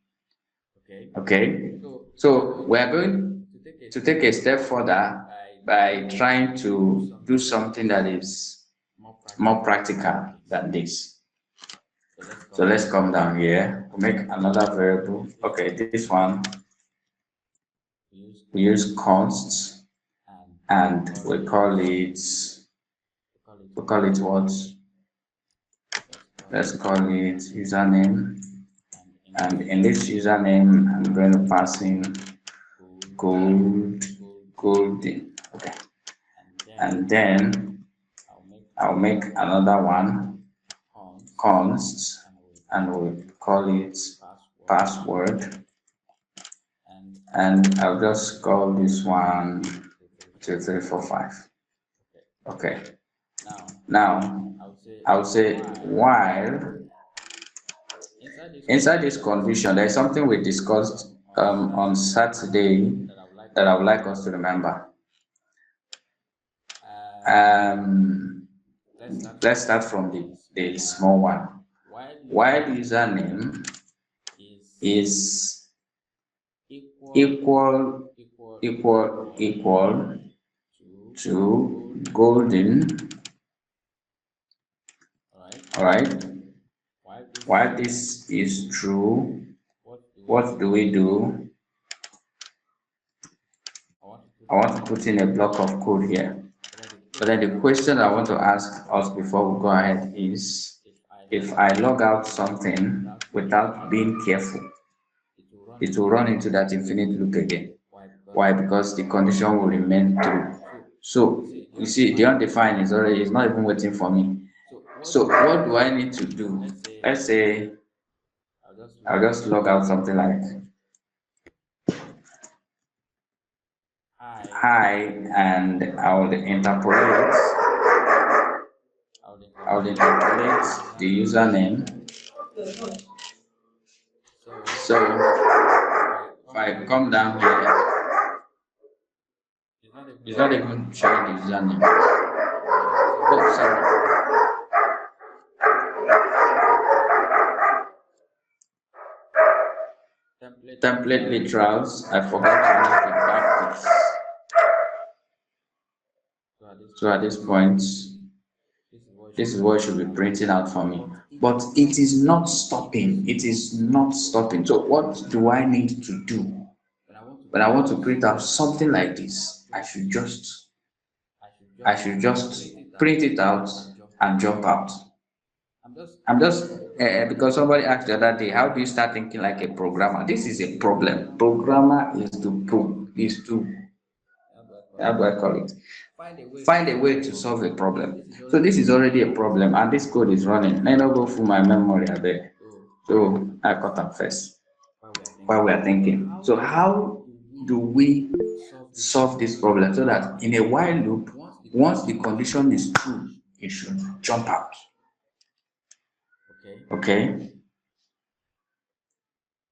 [SPEAKER 1] Okay? So we are going to take a step further by trying to do something that is more practical than this. So let's come down here. We'll make another variable. Okay, this one, we use const, and we call it what? Let's call it username. And in this username, I'm going to pass in golden. Okay. And then I'll make another one, const, and we'll call it password. And I'll just call this one 2, 3, 4, 5. Okay. Now I'll say while inside this condition, there's something we discussed on Saturday that I would like us to remember. Let's start from the small one. While username is equal to golden, all right? While this is true, what do we do? I want to put in a block of code here. But then the question I want to ask us before we go ahead is, if I log out something without being careful, it will run into that infinite loop again. Why? Because the condition will remain true. So you see, the undefined is already, it's not even waiting for me. So what do I need to do? Let's say I'll just log out something like hi, and I'll interpolate the username. So if I come down here, it's not even showing the username. Oh, sorry. Template literals, I forgot to use the backticks. So at this point, this is what should be printing out for me. But it is not stopping. It is not stopping. So what do I need to do? When I want to print out something like this, I should just I should just print it out and jump out. I'm just because somebody asked the other day, how do you start thinking like a programmer? This is a problem. Programmer is to how do I call it? Find a way to solve a problem. So this is already a problem, and this code is running. May not go through my memory there. So I cut them first while we are thinking. So how do we solve this problem so that in a while loop, once the condition is true, it should jump out. Okay.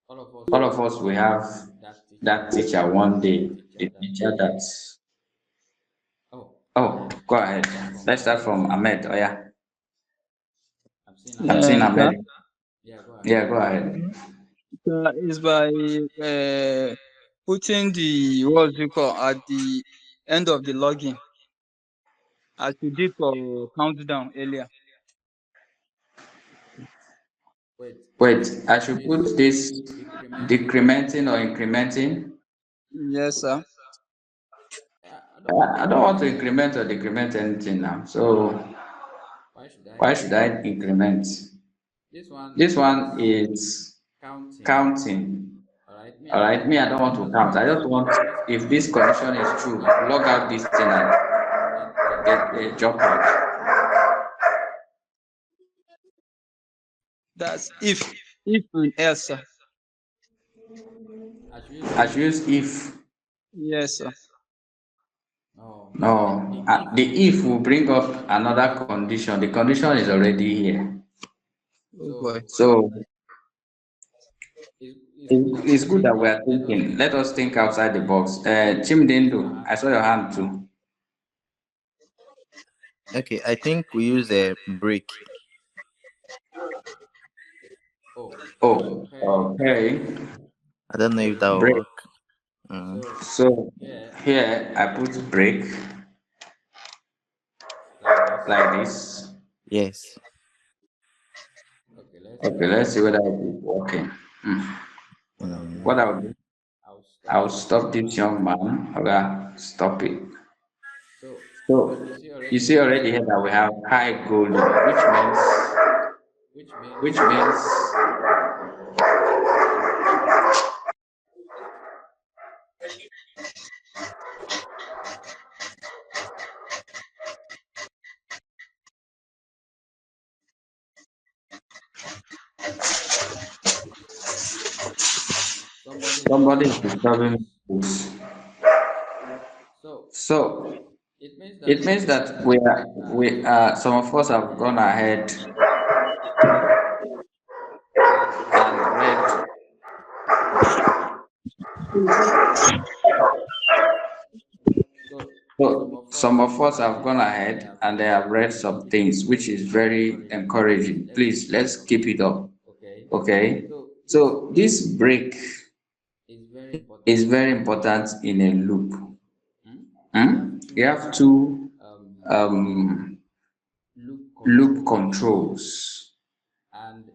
[SPEAKER 1] All of us we have that teacher one day, the teacher that's oh go ahead. Let's start from Ahmed. Oh yeah. I'm seeing
[SPEAKER 2] Sir,
[SPEAKER 1] Ahmed. Yeah, go ahead.
[SPEAKER 2] is by putting the what do you call at the end of the login, as you did for countdown earlier.
[SPEAKER 1] Wait, I should put this decrementing or incrementing.
[SPEAKER 2] Yes, sir.
[SPEAKER 1] I don't want to increment or decrement anything now. So why should I increment? This one is counting. All right, me, I don't want to count. I just want, if this condition is true, log out this thing and get a jump out.
[SPEAKER 2] That's if and else, sir.
[SPEAKER 1] I should use if.
[SPEAKER 2] Yes, sir.
[SPEAKER 1] No, the if will bring up another condition. The condition is already here.
[SPEAKER 2] Oh boy.
[SPEAKER 1] So it's good that we are thinking. Let us think outside the box. Chimdendo, I saw your hand too.
[SPEAKER 6] Okay, I think we use a break.
[SPEAKER 1] Oh, okay.
[SPEAKER 6] I don't know if that will
[SPEAKER 1] Break.
[SPEAKER 6] work. Mm.
[SPEAKER 1] So here I put break like this.
[SPEAKER 6] Yes.
[SPEAKER 1] Okay, let's see whether it is working.
[SPEAKER 6] Mm.
[SPEAKER 1] What I'll do, I'll stop this young man. Okay, stop it. So you see already here that we have high gold, which means somebody is disturbing this. So it means that we some of us have gone ahead and read. So some of us have gone ahead and they have read some things, which is very encouraging. Please, let's keep it up. Okay. So this break is very important in a loop. You have two loop controls,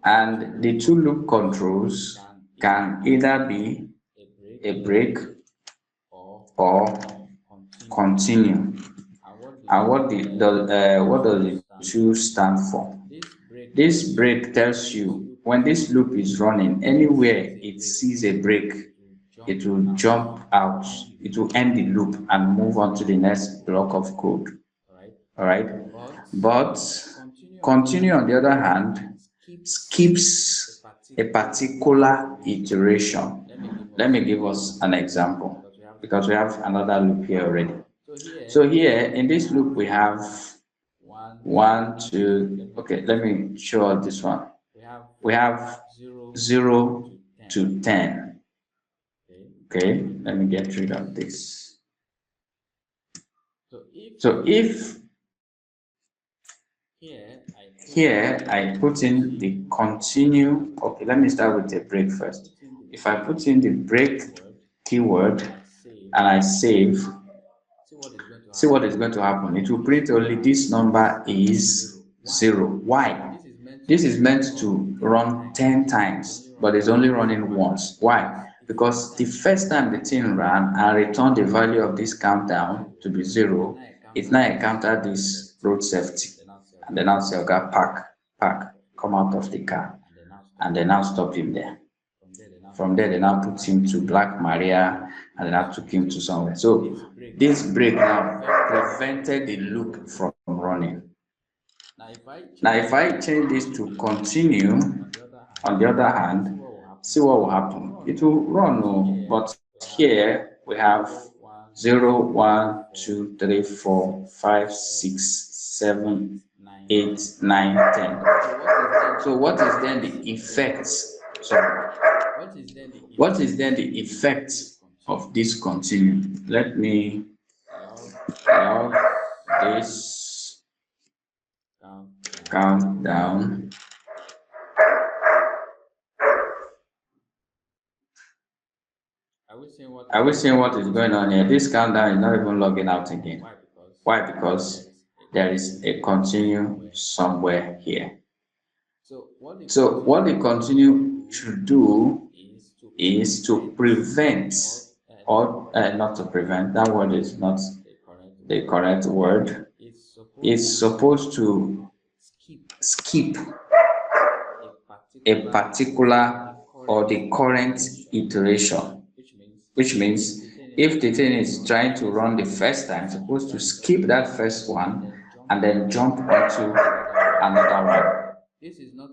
[SPEAKER 1] and the two loop controls can either be a break or continue. And what does the two stand for? This break tells you when this loop is running, anywhere it sees a break, it will jump out, it will end the loop and move on to the next block of code. All right. But continue, on the other hand, skips a particular iteration. Let me give us an example because we have another loop here already. So here in this loop we have 1, 2. Okay, let me show this one. We have 0 to 10. Okay, let me get rid of this. So if here I put in the continue, okay, let me start with the break first. If I put in the break keyword and I save, see what is going to happen. It will print only this number is 0. Why? This is meant to run 10 times, but it's only running once. Why? Because the first time the thing ran and returned the value of this countdown to be 0, it now encounter this road safety, and then now say, okay, park, come out of the car, and then now stop him there. From there, they now put him to Black Maria, and then now took him to somewhere. So this brake now prevented the loop from running. Now, if I change this to continue, on the other hand, see what will happen. It will run, but here we have 0, 1, 2, 3, 4, 5, 6, 7, 8, 9, 10. So what is then the effect? What is then the effect of this continue? Let me allow this count down. Are we seeing what is going on here? This countdown is not even logging out again. Why? Because there is a continue somewhere here. So what the continue should do is to prevent, or not to prevent, that word is not the correct word. It's supposed to skip a particular or the current iteration, which means if the thing is trying to run the first time, it's supposed to skip that first one and then jump onto another one.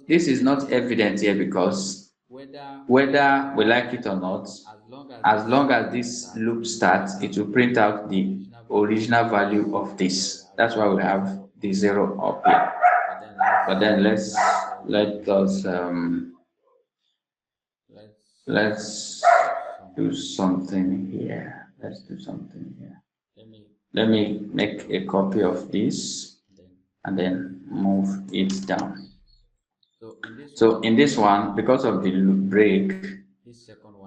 [SPEAKER 1] This is not evident here because whether we like it or not, as long as this loop starts, it will print out the original value of this. That's why we have the 0 up here. But then let's do something here. Let me make a copy of this and then move it down. So in this one, because of the break,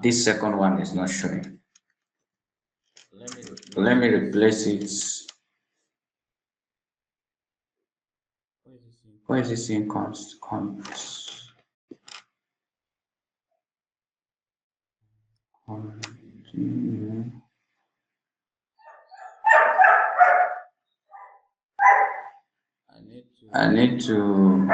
[SPEAKER 1] this second one is not showing. Let me replace it. Why is this in const? Continue. I need to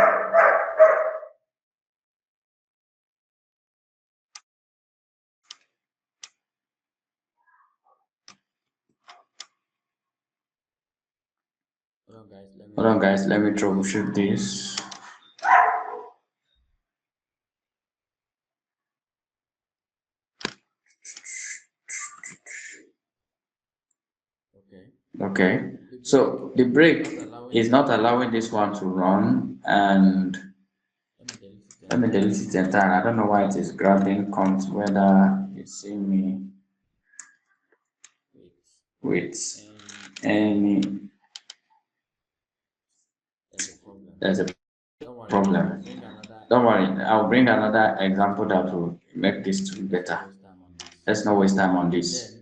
[SPEAKER 1] hold on guys, let me troubleshoot this. Okay, so the brake is not allowing this one to run, and let me delete it entirely. I don't know why it is grabbing count, whether you see me with any, there's a problem. Don't worry, I'll bring another example that will make this to be better. Let's not waste time on this.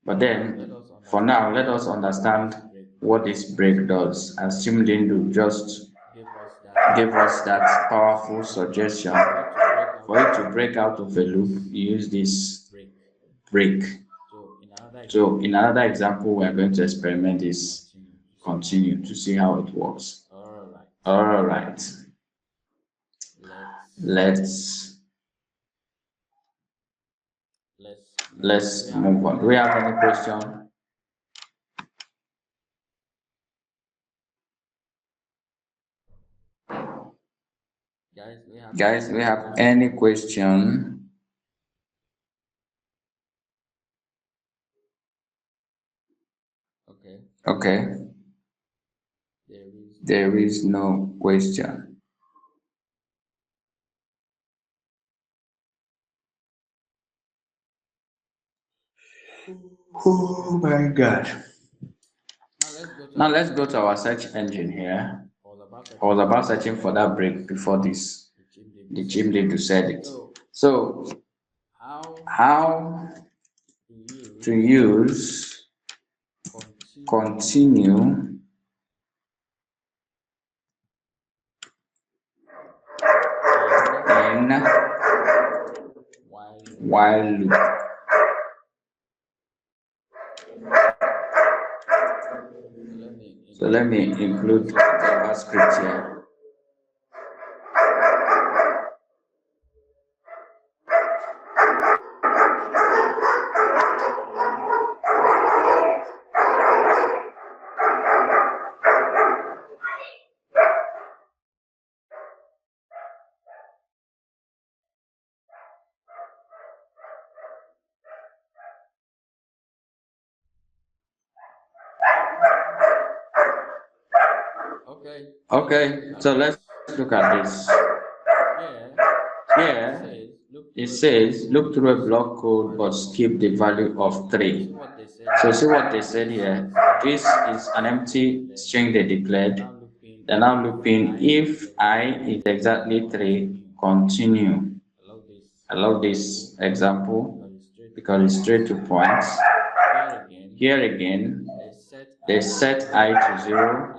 [SPEAKER 1] But then, for now, let us understand what this break does. Assume Lindu just gave us that powerful suggestion. For it to break out of a loop, you use this break. So in another example, we are going to experiment this continue to see how it works. All right. Let's move on. Do we have any question? Guys, we have any question? Okay. There is no question. Oh my God. Now let's go to our search engine here. I was about searching for that break before this. The gym leader said it. So, how to use continue in while loop. So let me include JavaScript here. Okay, so let's look at this. Here, it says look through a block code but skip the value of 3. So see what they said here. This is an empty string they declared. They're now looping if I is exactly 3, continue. I love this example because it's straight to point. Here again, they set I to 0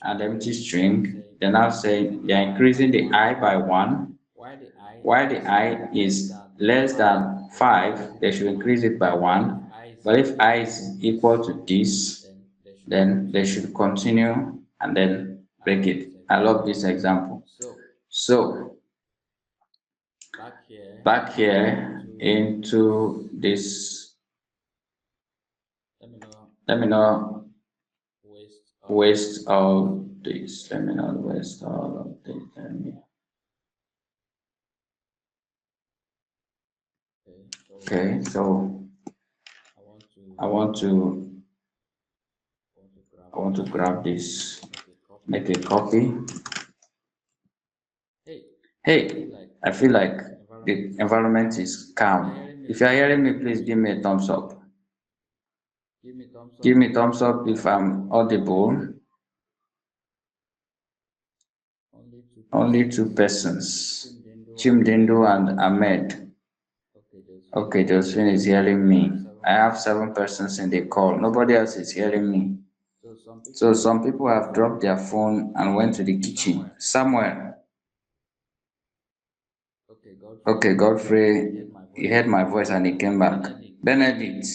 [SPEAKER 1] and empty string. They're now saying they're increasing the I by 1. While the I is less than 5, they should increase it by 1. But if I is equal to this, then they should continue and then break it. I love this example. So back here into this, let me not waste all this. Let me not waste all of this. Okay, so I want to grab this, make a copy. Hey, I feel like the environment is calm. If you're hearing me, please give me a thumbs up. Give me a thumbs up if I'm audible. Only 2 persons, Chimdendo and Ahmed. Okay, Josephine is hearing me. I have 7 persons in the call. Nobody else is hearing me. So some people have dropped their phone and went to the kitchen. Somewhere. Okay, Godfrey, he heard my voice and he came back. Benedict.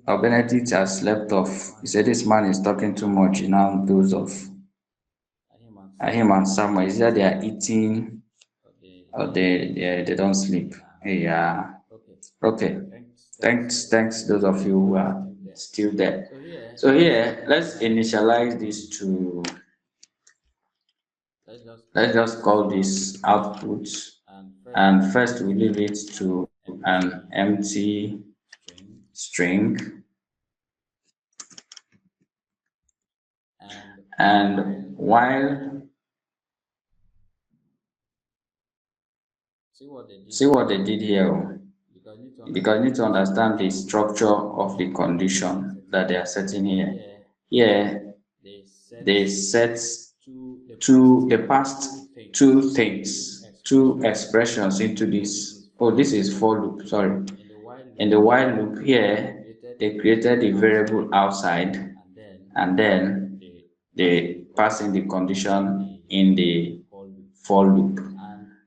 [SPEAKER 1] Oh, Benedict has slept off. He said this man is talking too much. He now dozed off. Him and Samuel, is that they are eating or they don't sleep? Yeah. Okay. Thanks those of you who are still there. So here, let's initialize this to, let's just call this output, and first we leave it to an empty string, and while, see what they did here, because you need to understand the structure of the condition that they are setting here. Here, they set they passed 2 things, 2 expressions into this. Oh, this is for loop, sorry. In the while loop here, they created a variable outside, and then they pass in the condition in the for loop.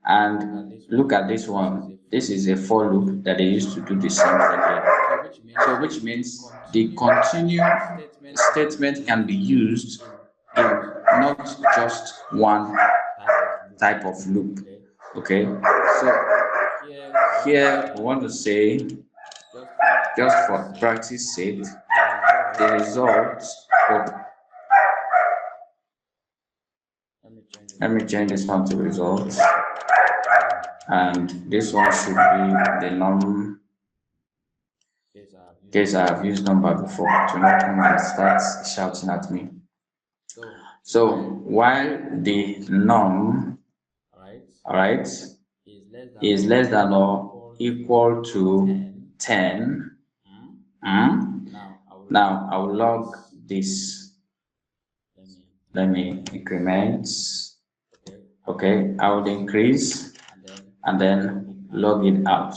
[SPEAKER 1] And look at this one. This is a for loop that they used to do the same thing here. So which means the continue statement can be used in not just one type of loop. Okay, so here we want to say, just for practice sake, the result. Let me change this one to result, and this one should be the num. In case I have used number before, to not come and start shouting at me. So while the num, alright, is less than or equal to 10, now I will log this. Let me increment. Okay, I will increase and then log it out.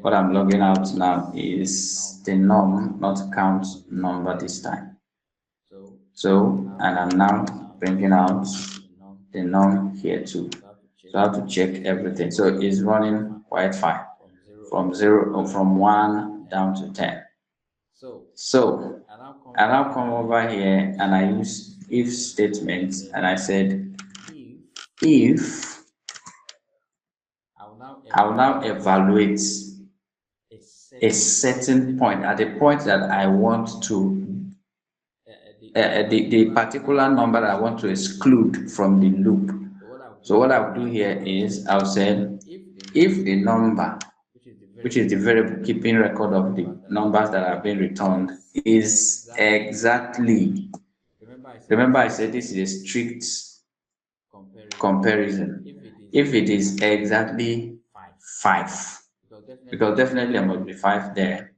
[SPEAKER 1] What I'm logging out now is the num, not count number this time. So, and I'm now bringing out the num here too. So I have to check everything. So it's running quite fine from 0 or from 1 down to 10. So I now come over here and I use if statement and I said if I will now evaluate a certain point at the point that I want to the particular number that I want to exclude from the loop. So what I'll do here is I'll say if the number, which is the variable keeping record of the numbers that have been returned, is exactly, remember I said this is a strict comparison. If it is exactly 5, because definitely there must be 5 there,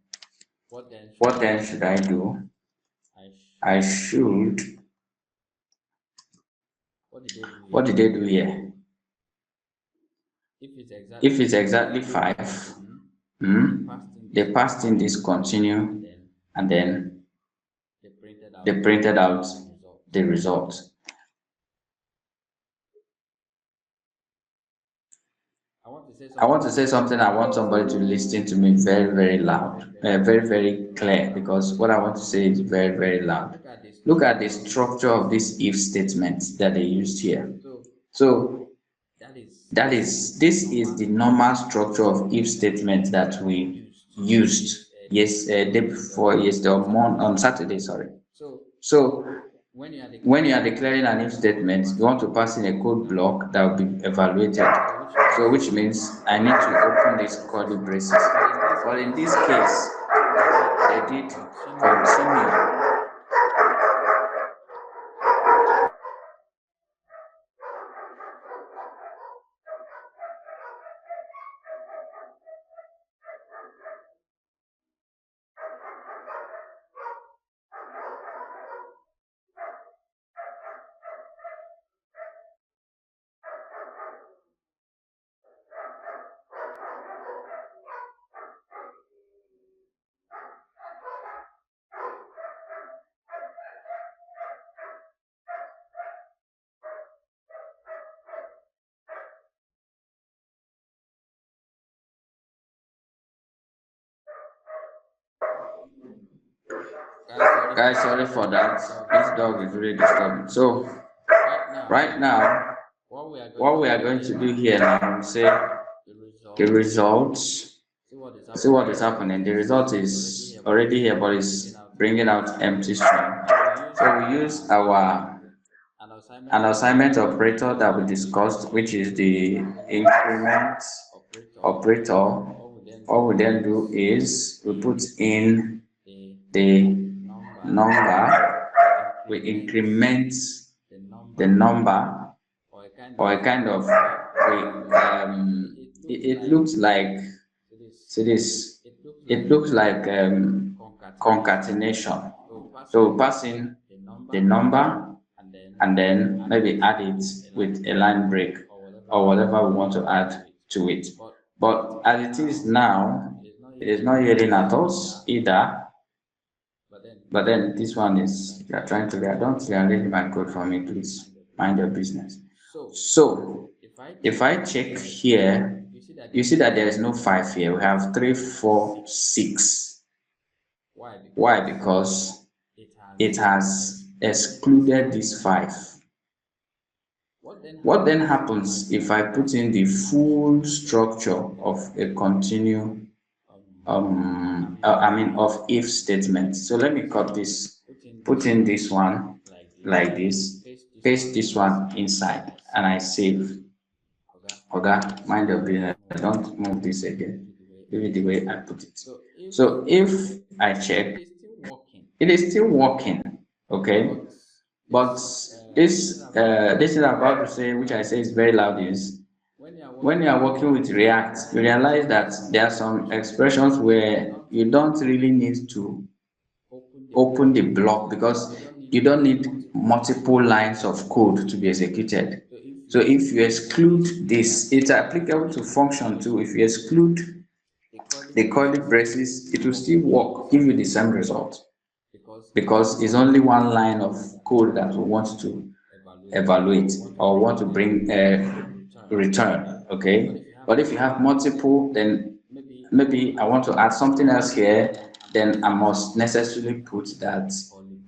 [SPEAKER 1] what then should I do? I should, what did they do here? If it's exactly 5, they passed in this continue and then they printed out the result. I want to say something. I want somebody to listen to me very, very loud, very, very clear, because what I want to say is very, very loud. Look at the structure of this if statement that they used here. So this is the normal structure of if statement that we used day before yesterday on Saturday, sorry. So when you are declaring an if statement, you want to pass in a code block that will be evaluated. So which means I need to open these curly braces. But in this case, they did continue. Guys, sorry for that. This dog is really disturbing. So right now, what we are going to do here now, we say the results. See what is happening. The result is already here, but it's bringing out empty string. So we use an assignment operator that we discussed, which is the increment operator. All we then do is we put in the number, we increment the number, or a kind of it looks like, see this, it looks like concatenation. So we pass in the number and then maybe add it with a line break or whatever we want to add to it. But as it is now, it is not yelling at us either. But then this one is, you are trying to don't rearrange my code for me, please. Mind your business. So if I check here, you see that there is no 5 here. We have 3, 4, 6. Why? Because it has excluded this 5. What then happens if I put in the full structure of a continue, of if statement? So let me cut this, put in this one like this, paste this one inside, and I save. Okay, mind your business. Don't move this again. Leave it the way I put it. So if I check, it is still working. Okay, but this is about to say, which I say is very loud, is when you are working with React, you realize that there are some expressions where you don't really need to open the block because you don't need multiple lines of code to be executed. So if you exclude this, it's applicable to function too. If you exclude the curly braces, it will still work, give you the same result, because it's only one line of code that we want to evaluate or want to bring a return. Okay, but if you have multiple, then maybe I want to add something else here, then I must necessarily put that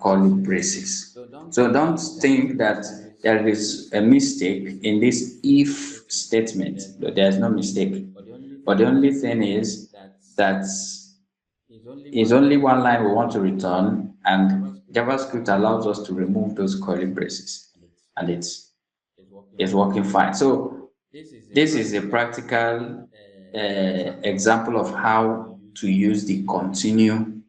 [SPEAKER 1] curly braces. So don't think that there is a mistake in this if statement. There is no mistake. But the only thing is that is only one line we want to return, and JavaScript allows us to remove those curly braces, and it's working fine. So this is a practical example of how to use the continue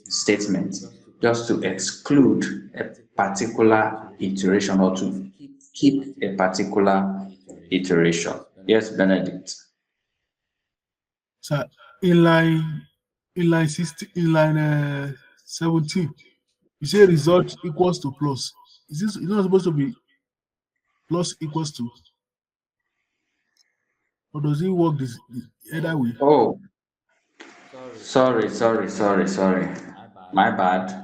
[SPEAKER 1] statement just to exclude a particular iteration or to keep a particular iteration. Yes, Benedict.
[SPEAKER 3] So in line 16, in line 17, you say result equals to plus. Is this not supposed to be plus equals to, or does it work this either way?
[SPEAKER 1] Oh, sorry. My bad.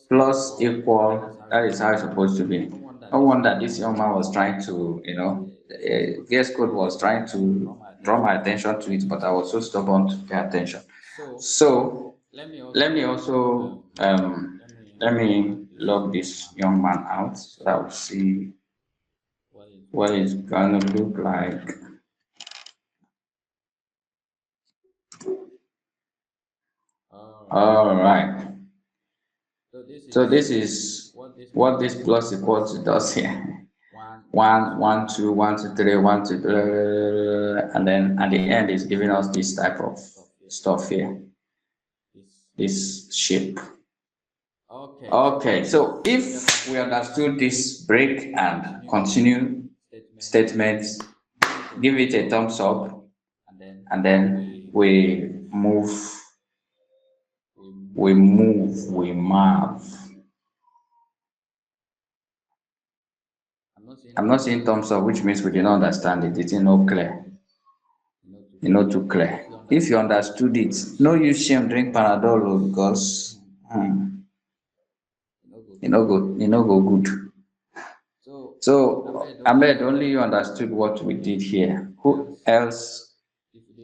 [SPEAKER 1] Plus equal, that is how it's supposed to be. No wonder this young man was trying to, VS Code was trying to draw my attention to it, but I was so stubborn to pay attention. So let me also let me log this young man out so that we'll see what it's gonna look like. All right. So this is what this plus equals to does here. 1, 1, 2, 1, 2, 3, 1, 2, and then at the end is giving us this type of stuff here, this shape. Okay, so if we understood this break and continue statements, give it a thumbs up, and then we move. I'm not saying thumbs up, which means we did not understand it. It's not clear. It's not too clear. If you understood it, no use shame drink Panadol because you no go good. So Ahmed, only you understood what we did here. Who else?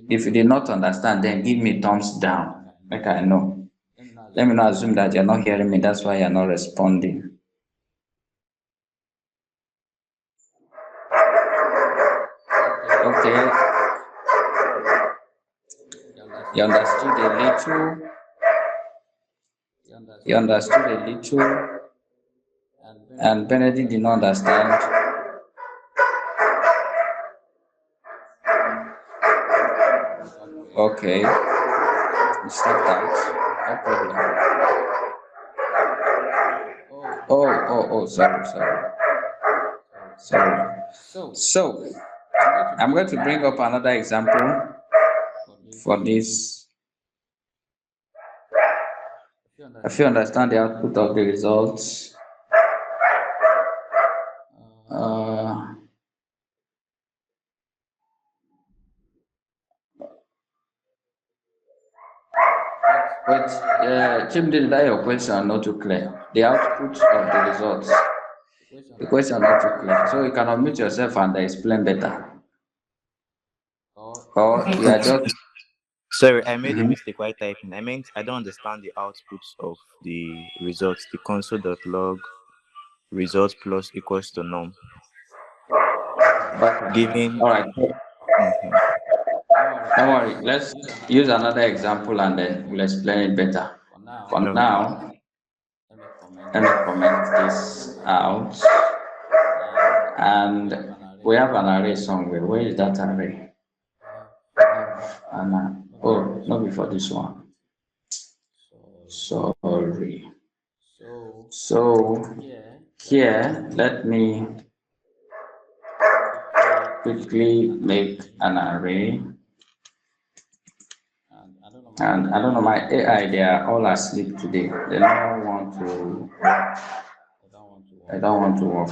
[SPEAKER 1] If you did not understand, then give me thumbs down. Like I know. Let me not assume that you're not hearing me. That's why you're not responding. Okay. You understood a little. You understood a little. And Benedict did not understand. Okay. Stop that. No problem. Oh, sorry. So, I'm going to bring up another example for this. If you understand the output of the results, but Chimdi, that your question are not too clear. The output of the results, the question are not too clear. So you can unmute yourself and explain better. Or you are just
[SPEAKER 6] Sorry, I made a mistake while typing. I meant I don't understand the outputs of the results. The console.log results plus equals to num. Giving
[SPEAKER 1] all right.
[SPEAKER 6] mhm.
[SPEAKER 1] Don't worry. Let's use another example and then we'll explain it better. For
[SPEAKER 6] Okay.
[SPEAKER 1] now, let me comment this out. And we have an array somewhere. Where is that array? Oh, not before this one. Sorry. So here, let me quickly make an array. And I don't know, my AI, they are all asleep today. They don't want to. I don't want to work.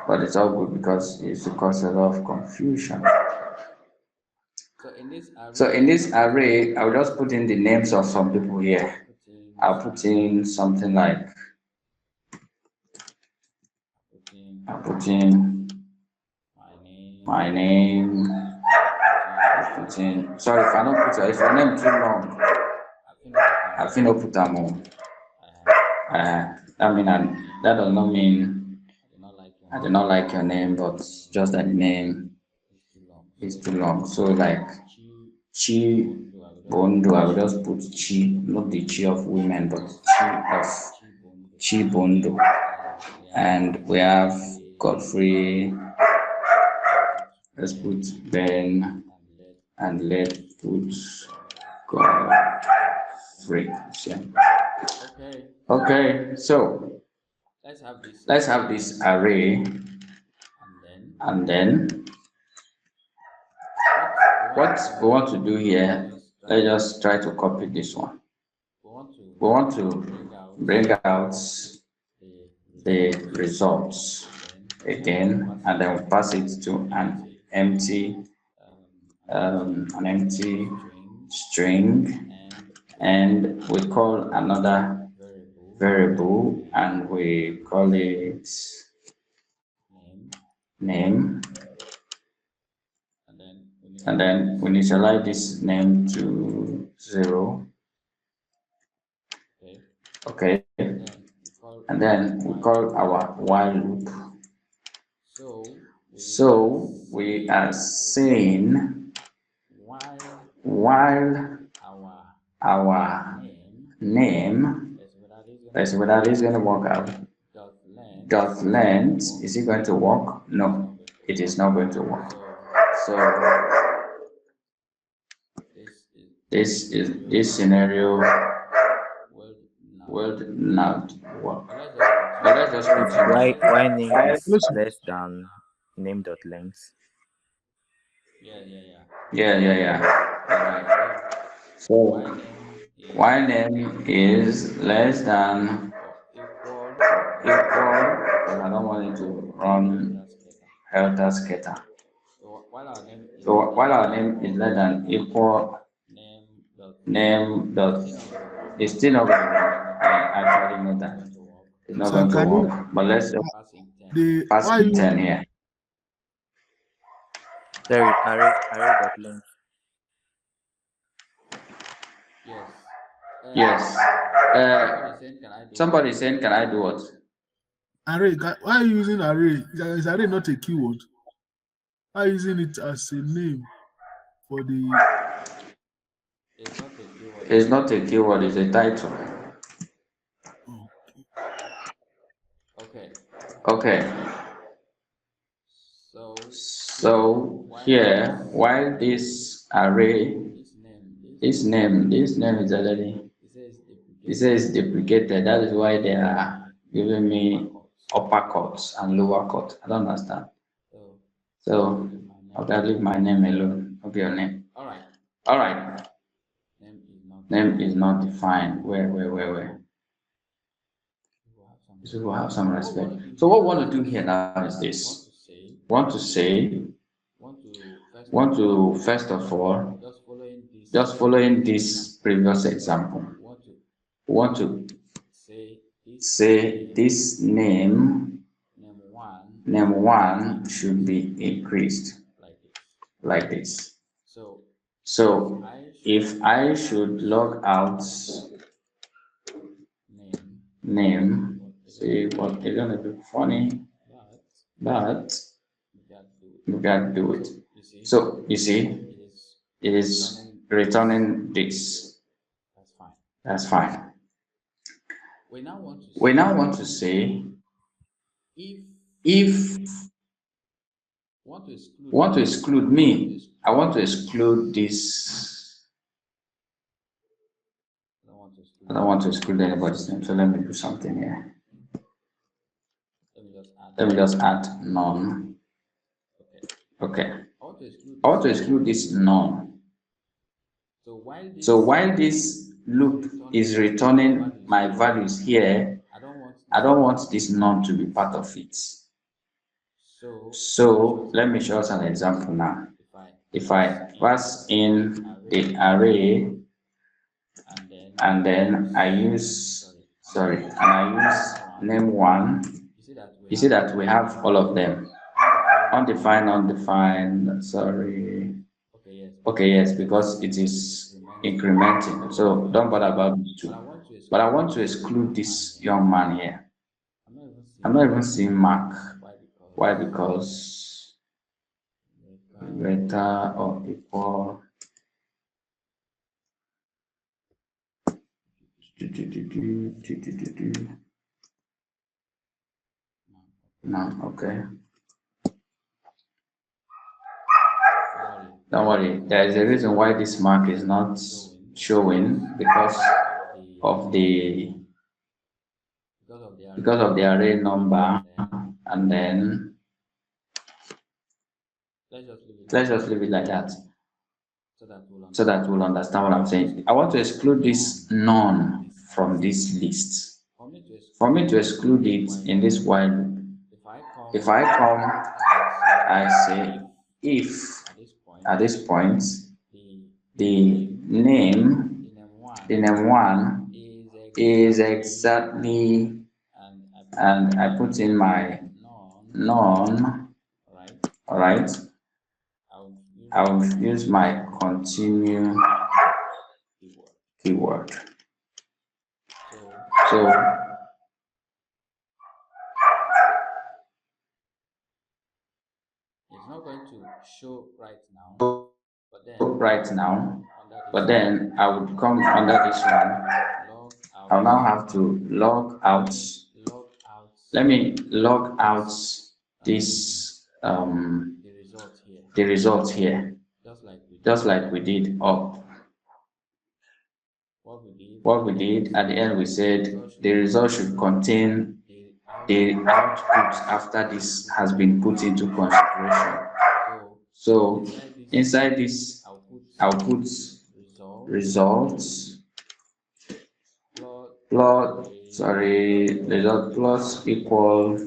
[SPEAKER 1] But it's all good because it's to cause a lot of confusion. So in this array, I'll just put in the names of some people here. I'll put in something like, I'll put in my name, put in. Sorry, if I don't put if your name too long, I think no put them on. That mean that does not mean I do not like your name, but just that the name is too long. So like Chi Bondo, I will just put Chi, not the Chi of women, but Chi Bondo. And we have Godfrey. Let's put Ben, and let's put Godfrey. Okay, so let's have this array, and then what we want to do here, let's just try to copy this one. We want to bring out the results again, and then we pass it to an empty string, and we call another variable, and we call it name, and then we initialize this name to 0. Okay, and then we call our while loop. So we are saying while our name, let's see whether this is going to work out. Dot length, is it going to work? No, it is not going to work. So this scenario will not work. But let's just continue.
[SPEAKER 6] Why name is
[SPEAKER 3] Listen.
[SPEAKER 6] less than name dot length?
[SPEAKER 1] Yeah. Right. So while name is less than equal, because I don't want it to run helter skelter. So while our name is less than equal name dot, it's still not going to work. I actually know that it's not
[SPEAKER 3] So
[SPEAKER 1] going to
[SPEAKER 3] can you
[SPEAKER 1] work. But let's
[SPEAKER 3] the
[SPEAKER 1] pass
[SPEAKER 3] why
[SPEAKER 1] in
[SPEAKER 3] you
[SPEAKER 1] 10 here.
[SPEAKER 6] Sorry, array dot length.
[SPEAKER 1] Yes. Somebody saying, can I do what?
[SPEAKER 3] array? Why are you using array? Is array not a keyword? Why are you using it as a name for the?
[SPEAKER 1] It's not a keyword, it's a title.
[SPEAKER 3] Oh,
[SPEAKER 1] Okay. So here, while this array, this name is already, it says deprecated. That is why they are giving me upper courts and lower court. I don't understand. So I'll leave my name alone. Of your name. All right. Name is not defined. Where? So we'll have some respect. So what we want to do here now is this. Want to first of all, just following this previous example, we want to say this name one should be increased like this. So if I should log out name, see what they're gonna do funny, but we gotta do it. So you see, it is returning this. That's fine. We now want to say if want to exclude me, I want to exclude this. I don't want to exclude anybody's name, so let me do something here. Let me just add none. Okay. I want to exclude this none. So while this loop is returning my values here, I don't want this none to be part of it. So let me show us an example now. If I pass in the array and then I use name one, you see that we have all of them. Undefined, sorry. Okay, yes, because it is incrementing. So don't bother about these two. But I want to exclude this young man here. I'm not even seeing Mark. Why? Because greater or equal. No, okay. Don't worry. There is a reason why this mark is not showing because of the array number, and then let's just leave it like that so that we'll understand what I'm saying. I want to exclude this none from this list. For me to exclude it in this while loop, if I come, I say if at this point the name one is exactly, and I put in my none, all right, I will use my continue keyword. So
[SPEAKER 5] It's not going to show
[SPEAKER 1] right now, but then I would come under this one. I'll now have to log out. Let me log out this the result here, just like we did up. What we did at the end, we said the result should contain the output after this has been put into consideration. So inside this, I'll put results result plus equal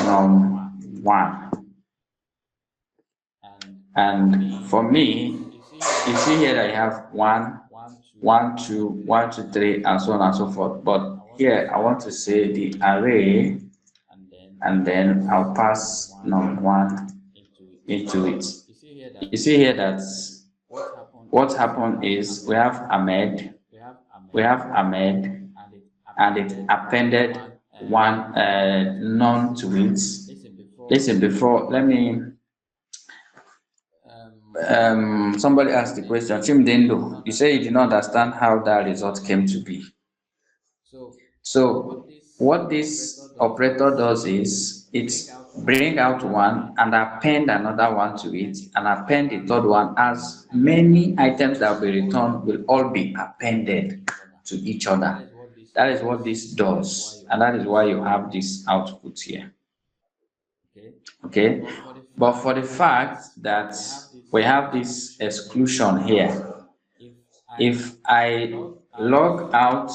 [SPEAKER 1] num1. And for me, you see here that I have 1, 2, 1, 2, 3, and so on and so forth. But here I want to say the array, and then I'll pass num1 into it. You see here that what happened is we have Ahmed, and it appended one none to it. Listen, before, let me somebody asked the question, Chimdendo, you say you did not understand how that result came to be. So what this operator does is it bring out one and append another one to it, and append the third one, as many items that will be returned will all be appended to each other. That is what this does, and that is why you have this output here. Okay, but for the fact that we have this exclusion here, if I log out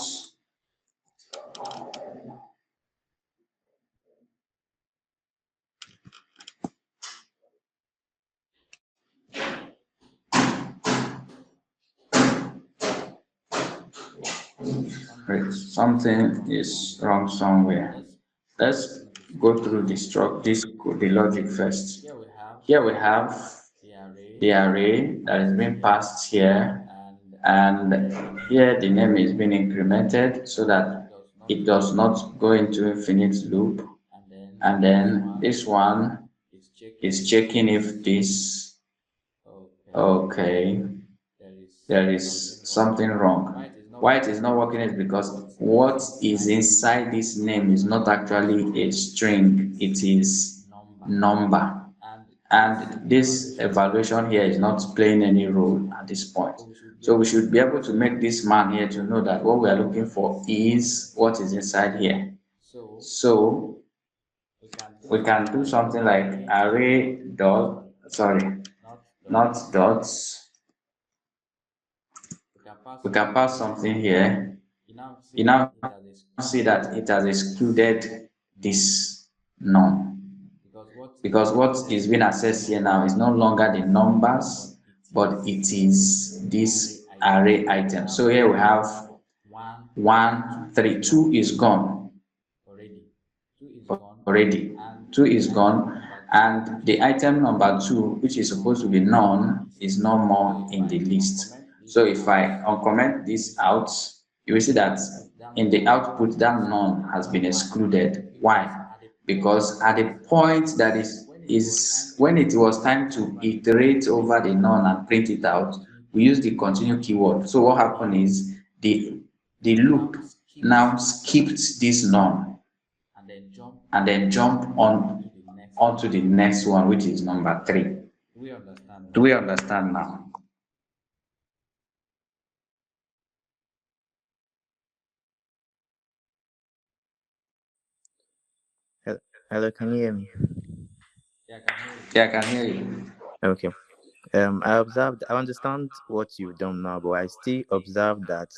[SPEAKER 1] something is wrong somewhere. Let's go through the logic first. Here we have the array that is being passed here, and here the name is being incremented so that it does not go into infinite loop. And then this one is checking if this, okay, there is something wrong. Why it is not working is because what is inside this name is not actually a string, it is number. And this evaluation here is not playing any role at this point. So we should be able to make this man here to know that what we are looking for is what is inside here. So we can do something like array dot, sorry, not dots. We can pass something here. You now see that it has excluded this none, because what is being accessed here now is no longer the numbers, but it is this array item. So here we have 1, 3, 2 is gone already. 2 is gone, and the item number 2, which is supposed to be none, is no more in the list. So if I uncomment this out, you will see that in the output that none has been excluded. Why? Because at the point that is when it was time to iterate over the none and print it out, we use the continue keyword. So what happened is the loop now skipped this none and then jump on onto the next one, which is number 3. Do we understand now?
[SPEAKER 6] Hello, can you hear me?
[SPEAKER 1] Yeah, I can hear you.
[SPEAKER 6] Okay. I understand what you've done now, but I still observe that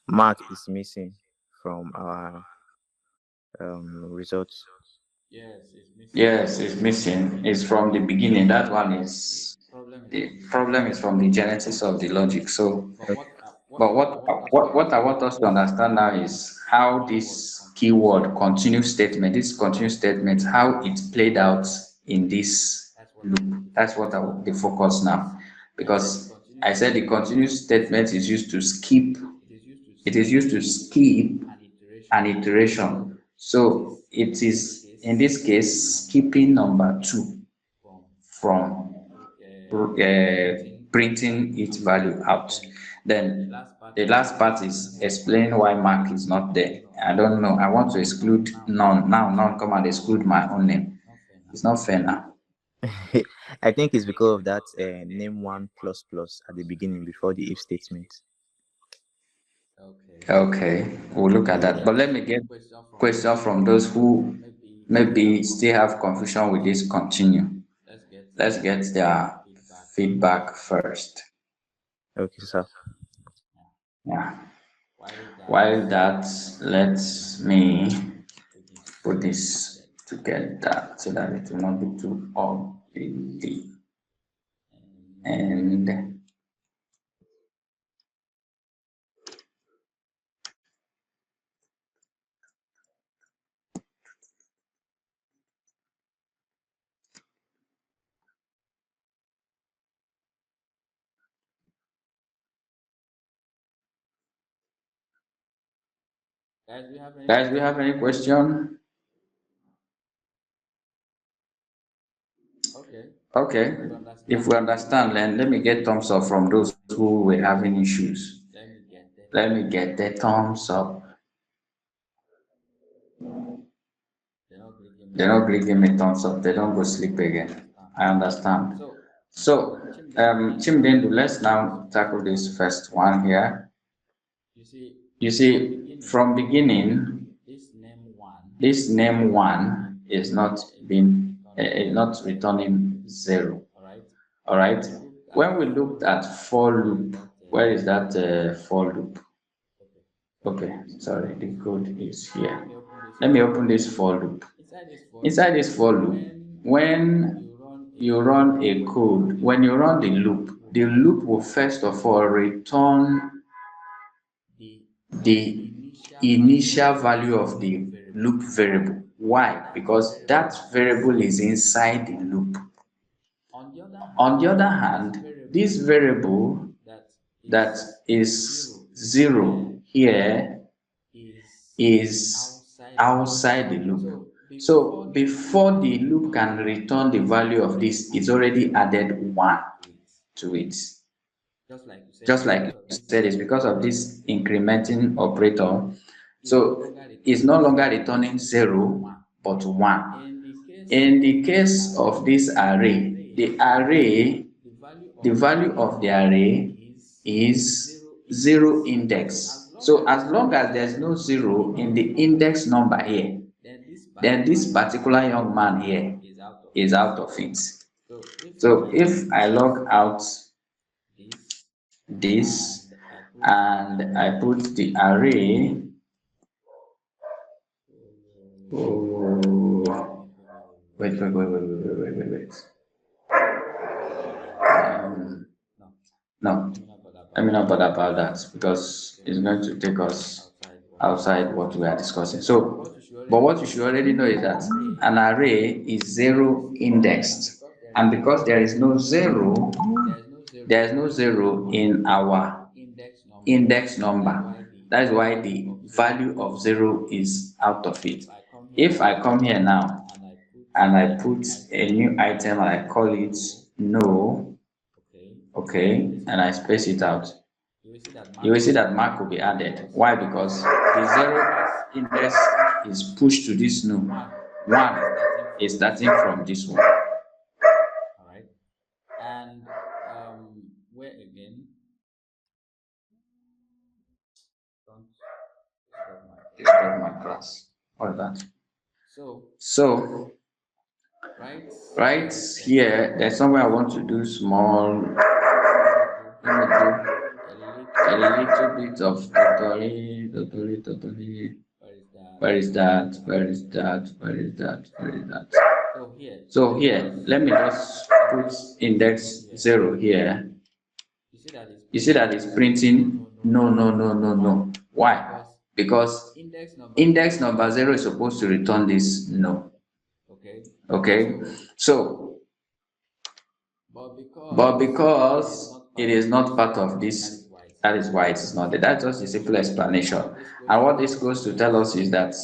[SPEAKER 6] mark is missing from our results.
[SPEAKER 1] Yes, it's missing. It's from the beginning. That one is the problem is from the genesis of the logic. So, but what I want us to understand now is how this keyword continue statement, how it played out in this loop. That's what the focus now, because I said the continue statement is used to skip. It is used to skip an iteration. So it is in this case skipping number 2 from printing its value out. Then the last part is explaining why mark is not there. I don't know. I want to exclude none. Now none come and exclude my own name. It's not fair now.
[SPEAKER 6] I think it's because of that name one plus plus at the beginning before the if statement.
[SPEAKER 1] Okay, we'll look at that. But let me get question from those who maybe still have confusion with this continue. Let's get their feedback first.
[SPEAKER 6] Okay, sir.
[SPEAKER 1] Yeah. While that, let me put this together so that it will not be too ugly. And guys, do you have any question? Okay, if we understand, then let me get thumbs up from those who were having issues. Let me get the thumbs up. They're not really giving me thumbs up. They don't go sleep again. I understand. So, Chimdendu, let's now tackle this first one here. You see, from beginning, this name 1 is not not returning 0. All right. When we looked at for loop, where is that for loop? Okay, sorry, the code is here. Let me open this for loop. Inside this for loop, when you run a code, when you run the loop will first of all return the initial value of the loop variable. Why? Because that variable is inside the loop. On the other hand, this variable that is 0 here is outside the loop. So before the loop can return the value of this, it's already added 1 to it. Just like you said, it's because of this incrementing operator. So it's no longer returning 0, but 1. In the case of this array, the value of the array is 0 index. So as long as there's no 0 in the index number here, then this particular young man here is out of it. So if I log out this and I put the array, wait. No, let me not bother about that because it's going to take us outside what we are discussing. So, but what you should already know is that an array is zero indexed, and because there is no zero, there is no zero in our index number. That is why the value of zero is out of it. If I come here now and I put a new item and I call it no, okay, and I space it out, you will see that mark will be added. Why? Because the zero index is pushed to this no. One is starting from this one.
[SPEAKER 7] And where again? Don't
[SPEAKER 1] Disturb my class. All that. So right here, there's somewhere I want to do small. Let me do a little bit of tutorial. Where is that? Where is that? Where is that? Where is that? So here, let me just put index 0 here. You see that it's printing no, no, no, no, no. Why? Because index number 0 is supposed to return this no. Okay, so, but because it is not part of this, that is why it is not there. That's just a simple explanation. And what this goes to tell us is that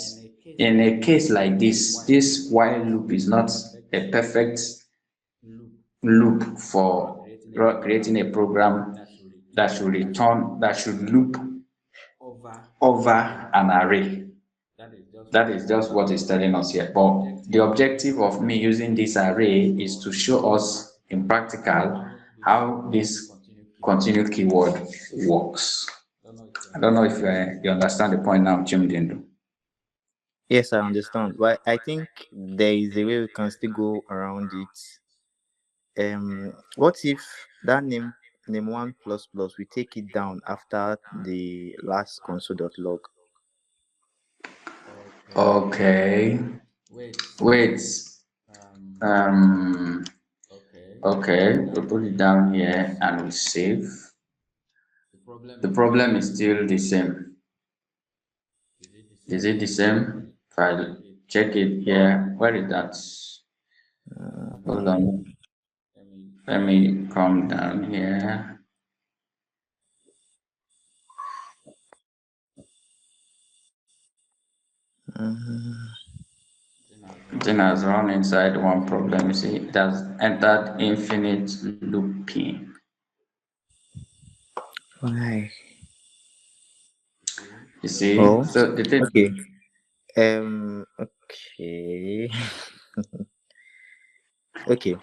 [SPEAKER 1] in a case like this while loop is not a perfect loop for creating a program that should return, that should loop over an array. That is just what it's telling us here. But the objective of me using this array is to show us in practical how this continue keyword works. I don't know if you understand the point now, Chimdindo.
[SPEAKER 6] Yes, I understand. But I think there is a way we can still go around it. What if that name one plus plus we take it down after the last console.log?
[SPEAKER 1] Okay. Wait. Okay, we put it down here and we save. The problem is still the same. Is it the same? If I check it here, where is that? Hold on. Let me come down here. Then has run inside one problem. You see, it has entered infinite looping.
[SPEAKER 6] Why?
[SPEAKER 1] You see,
[SPEAKER 6] Oh,
[SPEAKER 1] so the thing.
[SPEAKER 6] okay. Okay. Okay.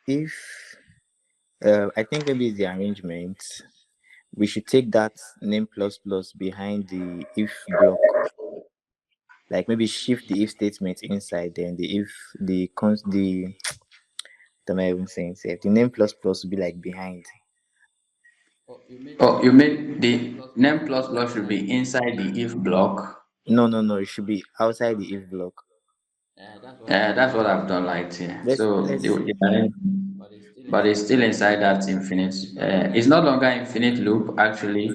[SPEAKER 6] If I think maybe it's the arrangement, we should take that name plus plus behind the if block. Like maybe shift the if statement inside, then the if the cons the am I even saying safe? The name plus plus will be like behind.
[SPEAKER 1] Oh, you mean the name plus plus should be inside the if block?
[SPEAKER 6] No. It should be outside the if block.
[SPEAKER 1] That's what I've done right here.
[SPEAKER 6] Let's
[SPEAKER 1] So
[SPEAKER 6] let's
[SPEAKER 1] but it's still inside that infinite. It's no longer infinite loop actually,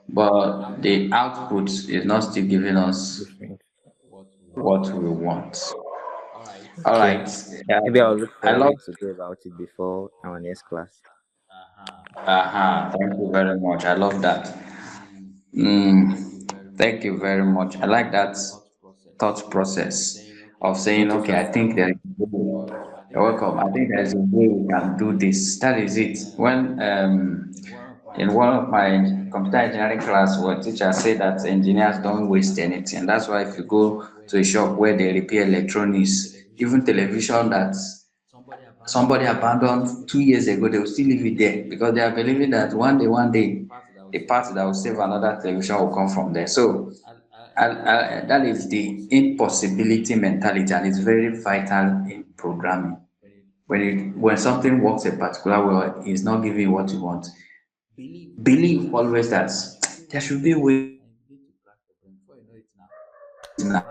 [SPEAKER 1] but the output is not still giving us
[SPEAKER 6] different.
[SPEAKER 1] what we want. All
[SPEAKER 6] Okay.
[SPEAKER 1] right.
[SPEAKER 6] Maybe I'll look
[SPEAKER 1] I
[SPEAKER 6] for a
[SPEAKER 1] love.
[SPEAKER 6] way to go about it before our next class.
[SPEAKER 1] Thank you very much. I love that. Thank you very much. I like that thought process of saying,
[SPEAKER 6] Thank you,
[SPEAKER 1] okay,
[SPEAKER 6] sir.
[SPEAKER 1] I think there is a way. You're welcome. I think there's a way we can do this. That is it. When in one of my computer engineering class, where teacher said that engineers don't waste anything. That's why if you go to a shop where they repair electronics, even television that somebody abandoned 2 years ago, they will still leave it there because they are believing that one day, the part that will save another television will come from there. So that is the impossibility mentality, and it's very vital in programming. When something works a particular way, it's not giving you what you want. Believe always that there should be a way to now.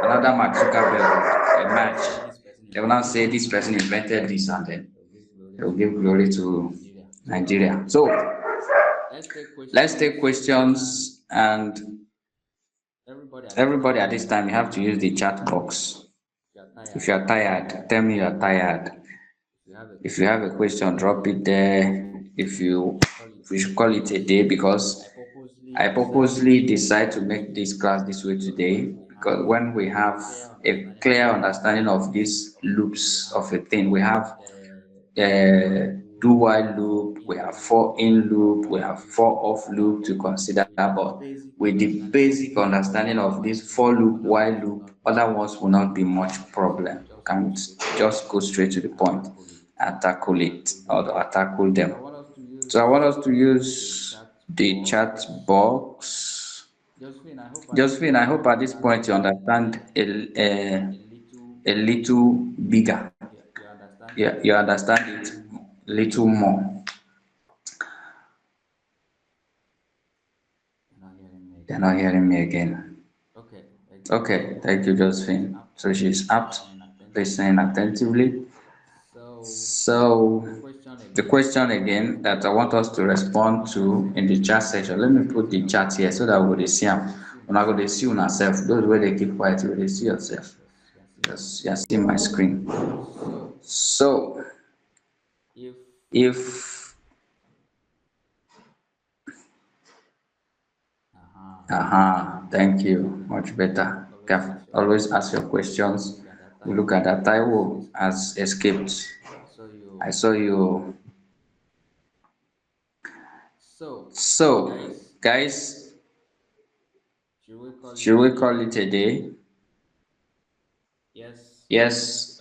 [SPEAKER 1] Another Mark Zuckerberg a match. They will now say this person invented this, and then they will give glory to Nigeria. So let's take questions, and Everybody at this time, you have to use the chat box.
[SPEAKER 7] If you are
[SPEAKER 1] If you
[SPEAKER 7] tired,
[SPEAKER 1] are tired, tell me you are tired.
[SPEAKER 7] if you have a
[SPEAKER 1] If you have a
[SPEAKER 7] question,
[SPEAKER 1] question, drop it there. If you should call it a day, because I purposely decide to make this class this way today, because when we have a clear understanding of these loops of a thing, we have do while loop, we have for in loop, we have for off loop to consider, but with the basic understanding of this for loop, while loop, other ones will not be much problem. You can just go straight to the point and tackle it or tackle them. So I want us to use the chat box. Josephine, I hope at this point you understand a little bigger.
[SPEAKER 7] you understand
[SPEAKER 1] Yeah,
[SPEAKER 7] it
[SPEAKER 1] you understand
[SPEAKER 7] a
[SPEAKER 1] it
[SPEAKER 7] little more.
[SPEAKER 1] little more.
[SPEAKER 7] You're not hearing me
[SPEAKER 1] They're
[SPEAKER 7] again.
[SPEAKER 1] not hearing me again.
[SPEAKER 7] Okay, thank you,
[SPEAKER 1] Okay,
[SPEAKER 7] Josephine.
[SPEAKER 1] thank you,
[SPEAKER 7] She's
[SPEAKER 1] Josephine.
[SPEAKER 7] apt
[SPEAKER 1] So she's apt,
[SPEAKER 7] listening attentively.
[SPEAKER 1] listening attentively.
[SPEAKER 7] So
[SPEAKER 1] So
[SPEAKER 7] the question
[SPEAKER 1] the
[SPEAKER 7] again
[SPEAKER 1] question again that I want us to respond to in the chat section. Let me put the chat here so that we will see them. When I go to see on ourself, those where they keep quiet, you will see yourself.
[SPEAKER 7] yes, you can see my
[SPEAKER 1] Yes, you
[SPEAKER 7] screen.
[SPEAKER 1] see my screen.
[SPEAKER 7] So
[SPEAKER 1] So
[SPEAKER 7] if
[SPEAKER 1] if thank you, much better.
[SPEAKER 7] always
[SPEAKER 1] Can
[SPEAKER 7] ask your
[SPEAKER 1] always
[SPEAKER 7] questions.
[SPEAKER 1] ask your questions.
[SPEAKER 7] Look at that
[SPEAKER 1] We
[SPEAKER 7] time.
[SPEAKER 1] look at that
[SPEAKER 7] Has
[SPEAKER 1] Taiwo
[SPEAKER 7] escaped.
[SPEAKER 1] has escaped.
[SPEAKER 7] I saw
[SPEAKER 1] I
[SPEAKER 7] you.
[SPEAKER 1] saw you.
[SPEAKER 7] So
[SPEAKER 1] So,
[SPEAKER 7] guys,
[SPEAKER 1] guys,
[SPEAKER 7] should we call it
[SPEAKER 1] should
[SPEAKER 7] a
[SPEAKER 1] we
[SPEAKER 7] day?
[SPEAKER 1] call it a day?
[SPEAKER 7] Yes.
[SPEAKER 1] Yes,